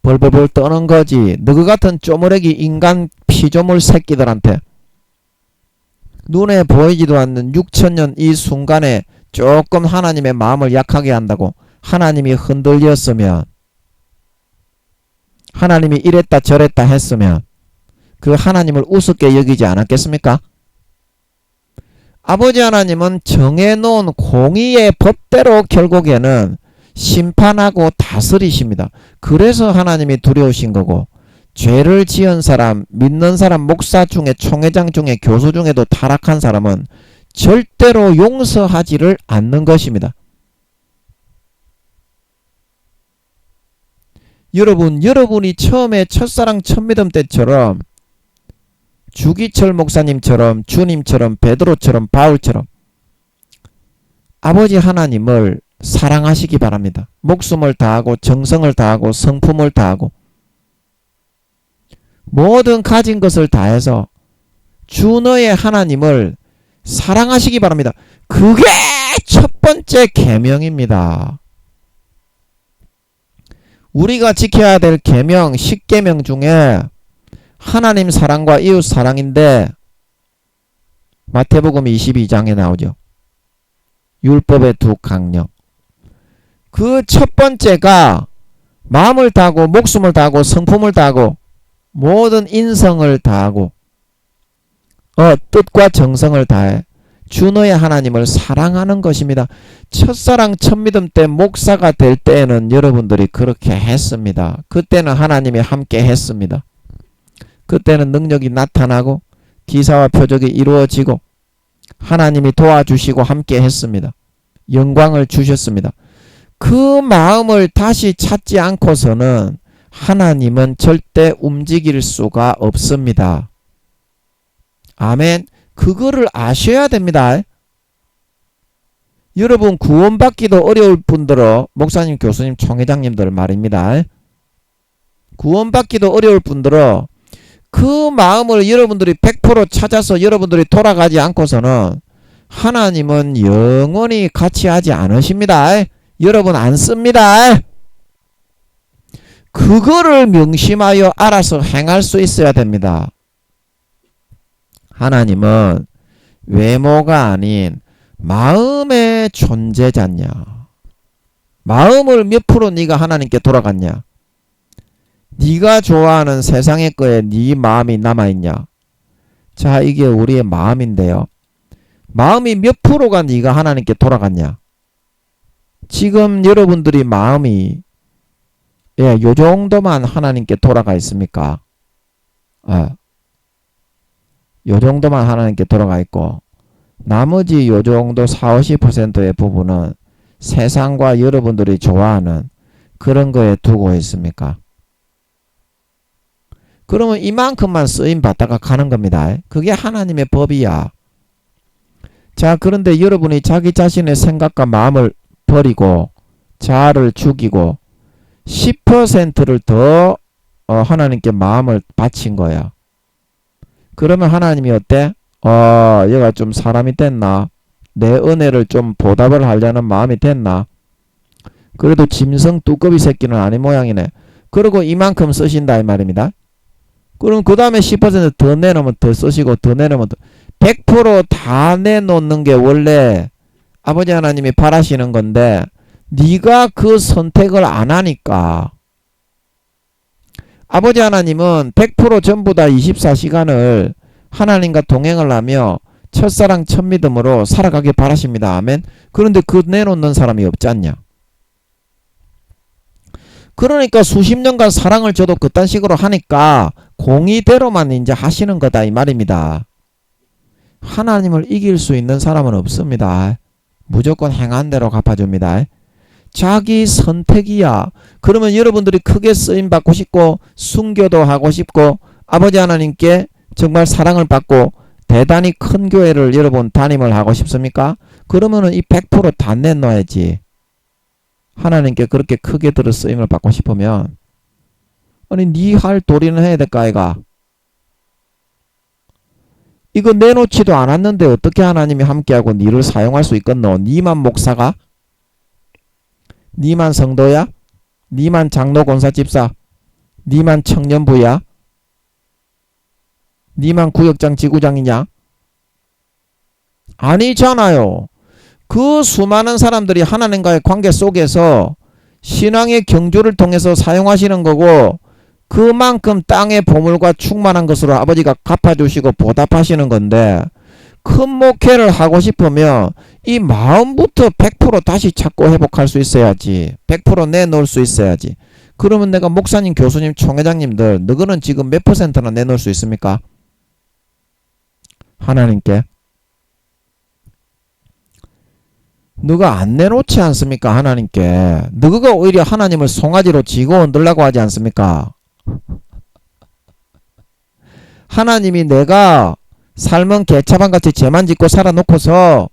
벌벌벌 떠는 거지. 너희 같은 쪼무레기 인간 피조물 새끼들한테 눈에 보이지도 않는 6천년 이 순간에 조금 하나님의 마음을 약하게 한다고 하나님이 흔들렸으면 하나님이 이랬다 저랬다 했으면 그 하나님을 우습게 여기지 않았겠습니까? 아버지 하나님은 정해놓은 공의의 법대로 결국에는 심판하고 다스리십니다. 그래서 하나님이 두려우신 거고 죄를 지은 사람, 믿는 사람, 목사 중에 총회장 중에 교수 중에도 타락한 사람은 절대로 용서하지를 않는 것입니다. 여러분이 처음에 첫사랑 첫믿음 때처럼 주기철 목사님처럼 주님처럼 베드로처럼 바울처럼 아버지 하나님을 사랑하시기 바랍니다. 목숨을 다하고 정성을 다하고 성품을 다하고 모든 가진 것을 다해서 주 너의 하나님을 사랑하시기 바랍니다. 그게 첫 번째 계명입니다. 우리가 지켜야 될 계명 10계명 중에 하나님 사랑과 이웃 사랑인데 마태복음 22장에 나오죠. 율법의 두 강령. 그 첫 번째가 마음을 다하고 목숨을 다하고 성품을 다하고 모든 인성을 다하고 뜻과 정성을 다해 주 너의 하나님을 사랑하는 것입니다. 첫사랑 첫믿음 때 목사가 될 때에는 여러분들이 그렇게 했습니다. 그때는 하나님이 함께 했습니다. 그때는 능력이 나타나고 기사와 표적이 이루어지고 하나님이 도와주시고 함께 했습니다. 영광을 주셨습니다. 그 마음을 다시 찾지 않고서는 하나님은 절대 움직일 수가 없습니다. 아멘. 그거를 아셔야 됩니다. 여러분 구원받기도 어려울 분들은 목사님, 교수님, 총회장님들 말입니다. 구원받기도 어려울 분들은 그 마음을 여러분들이 100% 찾아서 여러분들이 돌아가지 않고서는 하나님은 영원히 같이 하지 않으십니다. 여러분 안 씁니다. 그거를 명심하여 알아서 행할 수 있어야 됩니다. 하나님은 외모가 아닌 마음의 존재자냐. 마음을 몇 프로 네가 하나님께 돌아갔냐. 네가 좋아하는 세상의 거에 네 마음이 남아있냐. 자, 이게 우리의 마음인데요. 마음이 몇 프로가 네가 하나님께 돌아갔냐. 지금 여러분들이 마음이 요 정도만 하나님께 돌아가 있습니까? 요 정도만 하나님께 돌아가 있고 나머지 요 정도 40~50%의 부분은 세상과 여러분들이 좋아하는 그런 거에 두고 있습니까? 그러면 이만큼만 쓰임 받다가 가는 겁니다. 그게 하나님의 법이야. 자, 그런데 여러분이 자기 자신의 생각과 마음을 버리고 자아를 죽이고 10%를 더 하나님께 마음을 바친 거야. 그러면 하나님이 어때? 얘가 좀 사람이 됐나? 내 은혜를 좀 보답을 하려는 마음이 됐나? 그래도 짐승 뚜꺼비 새끼는 아닌 모양이네. 그리고 이만큼 쓰신다 이 말입니다. 그럼 그 다음에 10%더 내놓으면 더 쓰시고 더 내놓으면 더 100%다 내놓는 게 원래 아버지 하나님이 바라시는 건데 네가 그 선택을 안 하니까 아버지 하나님은 100% 전부 다 24시간을 하나님과 동행을 하며 첫사랑 첫믿음으로 살아가길 바라십니다. 아멘. 그런데 그 내놓는 사람이 없지 않냐. 그러니까 수십 년간 사랑을 줘도 그딴 식으로 하니까 공의대로만 이제 하시는 거다 이 말입니다. 하나님을 이길 수 있는 사람은 없습니다. 무조건 행한 대로 갚아줍니다. 자기 선택이야. 그러면 여러분들이 크게 쓰임받고 싶고 순교도 하고 싶고 아버지 하나님께 정말 사랑을 받고 대단히 큰 교회를 여러분 담임을 하고 싶습니까? 그러면은 이 100% 다 내놔야지. 하나님께 그렇게 크게 들어 쓰임을 받고 싶으면 아니 네 할 도리는 해야 될까 아이가? 이거 내놓지도 않았는데 어떻게 하나님이 함께하고 니를 사용할 수 있겠노? 니만 목사가? 니만 성도야? 니만 장로 권사 집사? 니만 청년부야? 니만 구역장 지구장이냐? 아니잖아요. 그 수많은 사람들이 하나님과의 관계 속에서 신앙의 경주를 통해서 사용하시는 거고 그만큼 땅의 보물과 충만한 것으로 아버지가 갚아주시고 보답하시는 건데 큰 목회를 하고 싶으면 이 마음부터 100% 다시 찾고 회복할 수 있어야지. 100% 내놓을 수 있어야지. 그러면 내가 목사님, 교수님, 총회장님들 너희는 지금 몇 %나 내놓을 수 있습니까? 하나님께. 너가 안 내놓지 않습니까? 하나님께. 너가 오히려 하나님을 송아지로 쥐고 흔들라고 하지 않습니까? 하나님이 내가 삶은 개차반같이 죄만 짓고 살아놓고서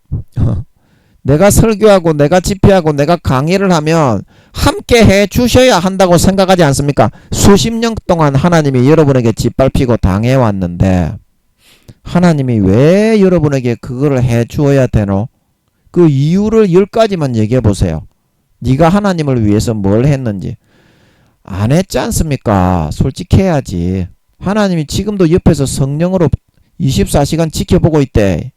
내가 설교하고 내가 집회하고 내가 강의를 하면 함께 해 주셔야 한다고 생각하지 않습니까? 수십 년 동안 하나님이 여러분에게 짓밟히고 당해왔는데 하나님이 왜 여러분에게 그거를 해 주어야 되노? 그 이유를 10가지만 얘기해 보세요. 네가 하나님을 위해서 뭘 했는지. 안 했지 않습니까? 솔직해야지. 하나님이 지금도 옆에서 성령으로 24시간 지켜보고 있대.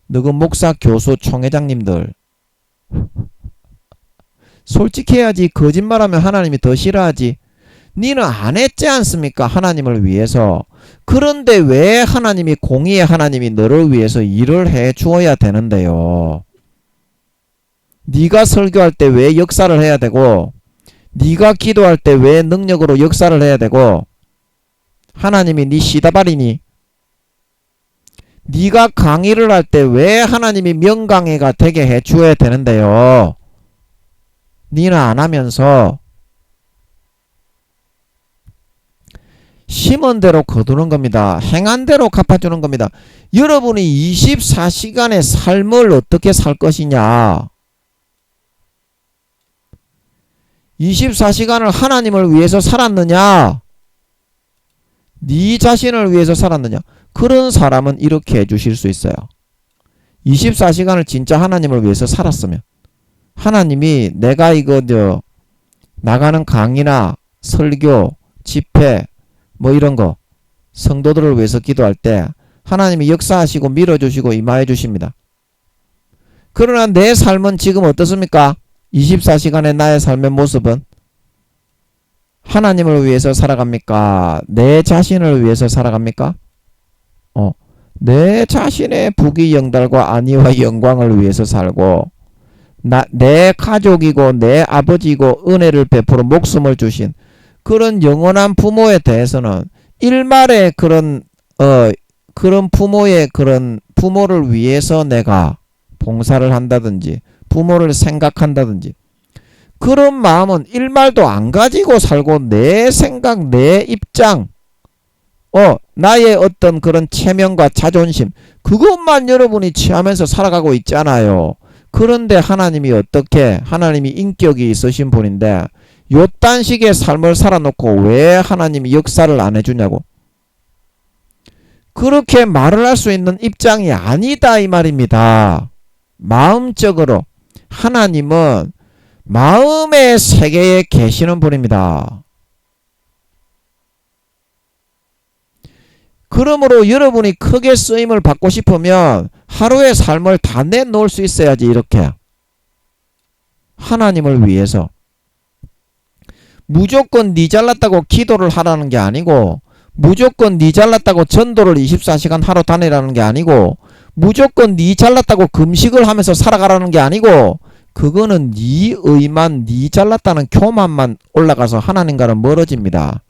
너그 목사, 교수, 총회장님들. 솔직해야지. 거짓말하면 하나님이 더 싫어하지. 니는 안 했지 않습니까? 하나님을 위해서. 그런데 왜 하나님이 공의의 하나님이 너를 위해서 일을 해 주어야 되는데요. 네가 설교할 때 왜 역사를 해야 되고 네가 기도할 때 왜 능력으로 역사를 해야 되고 하나님이 네 시다발이니? 네가 강의를 할 때 왜 하나님이 명강의가 되게 해 주어야 되는데요. 니는 안 하면서 심은 대로 거두는 겁니다. 행한 대로 갚아주는 겁니다. 여러분이 24시간의 삶을 어떻게 살 것이냐. 24시간을 하나님을 위해서 살았느냐? 네 자신을 위해서 살았느냐? 그런 사람은 이렇게 해주실 수 있어요. 24시간을 진짜 하나님을 위해서 살았으면 하나님이 내가 이거 나가는 강의나 설교, 집회 뭐 이런 거 성도들을 위해서 기도할 때 하나님이 역사하시고 밀어주시고 임하해 주십니다. 그러나 내 삶은 지금 어떻습니까? 24시간의 나의 삶의 모습은 하나님을 위해서 살아갑니까? 내 자신을 위해서 살아갑니까? 내 자신의 부귀 영달과 안위와 영광을 위해서 살고 내 가족이고 내 아버지고 은혜를 베풀어 목숨을 주신 그런 영원한 부모에 대해서는 일말의 그런 부모의 그런 부모를 위해서 내가 봉사를 한다든지 부모를 생각한다든지 그런 마음은 일말도 안 가지고 살고 내 생각, 내 입장, 나의 어떤 그런 체면과 자존심 그것만 여러분이 취하면서 살아가고 있잖아요. 그런데 하나님이 어떻게 하나님이 인격이 있으신 분인데 요딴 식의 삶을 살아놓고 왜 하나님이 역사를 안 해주냐고. 그렇게 말을 할 수 있는 입장이 아니다 이 말입니다. 마음적으로 하나님은 마음의 세계에 계시는 분입니다. 그러므로 여러분이 크게 쓰임을 받고 싶으면 하루의 삶을 다 내놓을 수 있어야지. 이렇게 하나님을 위해서 무조건 니 잘났다고 기도를 하라는 게 아니고, 무조건 니 잘났다고 전도를 24시간 하러 다니라는 게 아니고, 무조건 니 잘났다고 금식을 하면서 살아가라는 게 아니고, 그거는 니 의만, 니 잘났다는 교만만 올라가서 하나님과는 멀어집니다.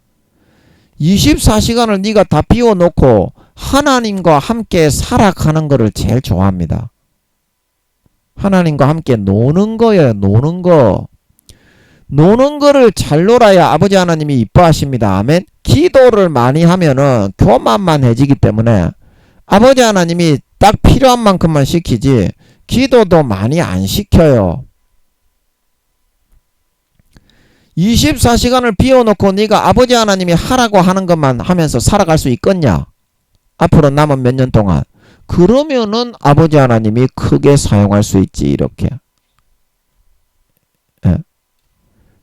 24시간을 네가 다 비워놓고 하나님과 함께 살아가는 거를 제일 좋아합니다. 하나님과 함께 노는 거예요. 노는 거. 노는 거를 잘 놀아야 아버지 하나님이 이뻐하십니다. 아멘. 기도를 많이 하면은 교만만해지기 때문에 아버지 하나님이 딱 필요한 만큼만 시키지 기도도 많이 안 시켜요. 24시간을 비워놓고 네가 아버지 하나님이 하라고 하는 것만 하면서 살아갈 수 있겠냐? 앞으로 남은 몇 년 동안. 그러면은 아버지 하나님이 크게 사용할 수 있지. 이렇게. 예.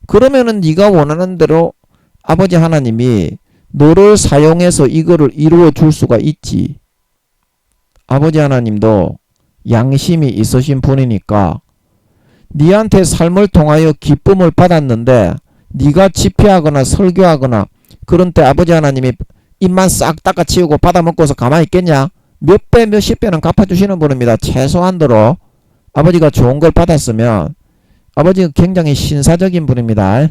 그러면은 네가 원하는 대로 아버지 하나님이 너를 사용해서 이거를 이루어 줄 수가 있지. 아버지 하나님도 양심이 있으신 분이니까 니한테 삶을 통하여 기쁨을 받았는데 네가 집회하거나 설교하거나 그런 때 아버지 하나님이 입만 싹 닦아치우고 받아먹고서 가만히 있겠냐? 몇 배 몇십 배는 갚아주시는 분입니다. 최소한도로 아버지가 좋은 걸 받았으면 아버지가 굉장히 신사적인 분입니다.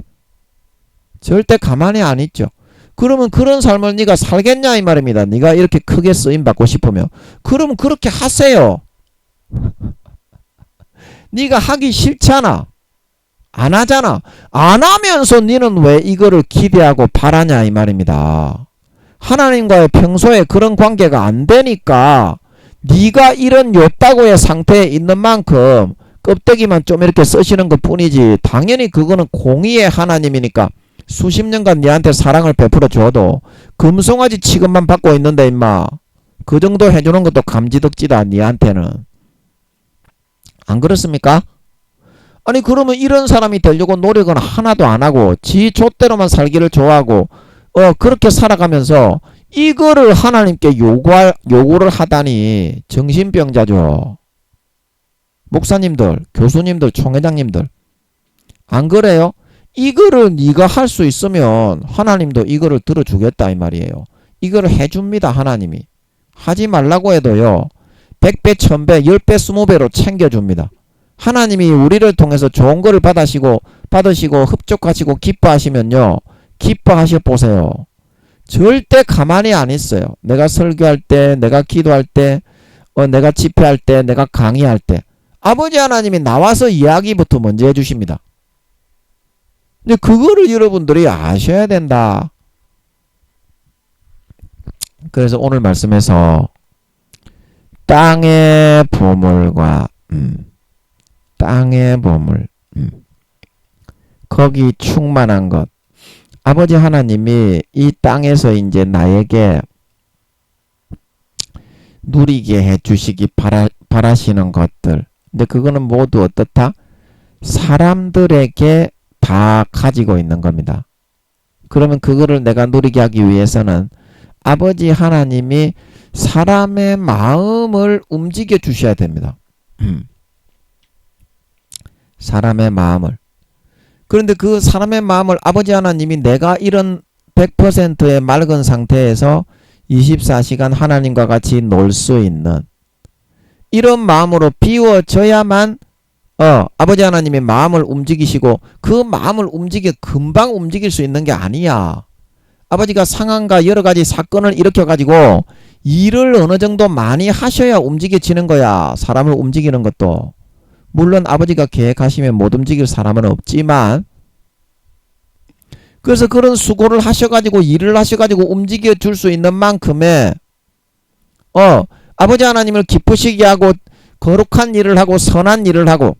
절대 가만히 안 있죠. 그러면 그런 삶을 네가 살겠냐 이 말입니다. 네가 이렇게 크게 쓰임받고 싶으면. 그러면 그렇게 하세요. 네가 하기 싫잖아. 안 하잖아. 안 하면서 너는 왜 이거를 기대하고 바라냐 이 말입니다. 하나님과의 평소에 그런 관계가 안 되니까 네가 이런 요따구의 상태에 있는 만큼 껍데기만 좀 이렇게 쓰시는 것 뿐이지, 당연히 그거는 공의의 하나님이니까 수십 년간 네한테 사랑을 베풀어 줘도 금송아지 취급만 받고 있는데 임마, 그 정도 해주는 것도 감지덕지다 네한테는. 안 그렇습니까? 아니 그러면 이런 사람이 되려고 노력은 하나도 안 하고 지 좆대로만 살기를 좋아하고 그렇게 살아가면서 이거를 하나님께 요구를 하다니 정신병자죠. 목사님들, 교수님들, 총회장님들 안 그래요? 이거를 네가 할 수 있으면 하나님도 이거를 들어주겠다 이 말이에요. 이거를 해줍니다. 하나님이. 하지 말라고 해도요 100배, 1000배, 10배, 20배로 챙겨줍니다. 하나님이 우리를 통해서 좋은 거를 받으시고 흡족하시고 기뻐하시면요 기뻐하셔 보세요. 절대 가만히 안 있어요. 내가 설교할 때, 내가 기도할 때, 내가 집회할 때, 내가 강의할 때 아버지 하나님이 나와서 이야기부터 먼저 해주십니다. 근데 그거를 여러분들이 아셔야 된다. 그래서 오늘 말씀에서 땅의 보물과 땅의 보물, 거기 충만한 것, 아버지 하나님이 이 땅에서 이제 나에게 누리게 해주시기 바라시는 것들. 근데 그거는 모두 어떻다? 사람들에게 다 가지고 있는 겁니다. 그러면 그거를 내가 누리게 하기 위해서는 아버지 하나님이 사람의 마음을 움직여 주셔야 됩니다. 사람의 마음을. 그런데 그 사람의 마음을 아버지 하나님이 내가 이런 100%의 맑은 상태에서 24시간 하나님과 같이 놀 수 있는 이런 마음으로 비워져야만 아버지 하나님의 마음을 움직이시고, 그 마음을 금방 움직일 수 있는 게 아니야. 아버지가 상황과 여러 가지 사건을 일으켜가지고 일을 어느 정도 많이 하셔야 움직여지는 거야. 사람을 움직이는 것도. 물론 아버지가 계획하시면 못 움직일 사람은 없지만, 그래서 그런 수고를 하셔가지고 일을 하셔가지고 움직여 줄 수 있는 만큼의 아버지 하나님을 기쁘시게 하고 거룩한 일을 하고 선한 일을 하고,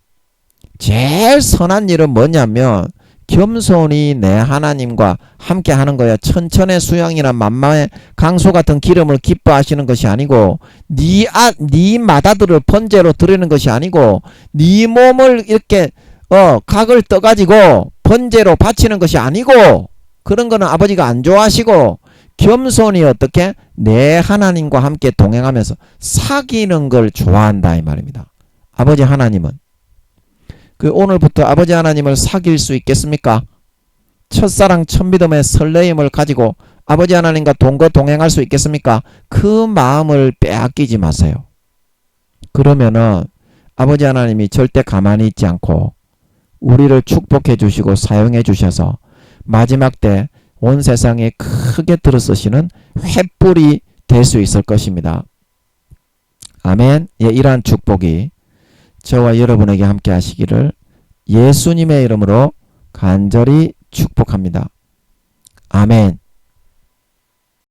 제일 선한 일은 뭐냐면 겸손히 내 하나님과 함께 하는 거야. 천천의 수양이나 만만의 강소 같은 기름을 기뻐하시는 것이 아니고 네 맏아들을 번제로 드리는 것이 아니고 네 몸을 이렇게 각을 떠가지고 번제로 바치는 것이 아니고 그런 거는 아버지가 안 좋아하시고 겸손히 어떻게 내 하나님과 함께 동행하면서 사귀는 걸 좋아한다 이 말입니다. 아버지 하나님은 오늘부터 아버지 하나님을 사귈 수 있겠습니까? 첫사랑 첫믿음의 설레임을 가지고 아버지 하나님과 동행할 수 있겠습니까? 그 마음을 빼앗기지 마세요. 그러면은 아버지 하나님이 절대 가만히 있지 않고 우리를 축복해 주시고 사용해 주셔서 마지막 때 온 세상에 크게 들어서시는 횃불이 될 수 있을 것입니다. 아멘. 예, 이러한 축복이 저와 여러분에게 함께 하시기를 예수님의 이름으로 간절히 축복합니다. 아멘.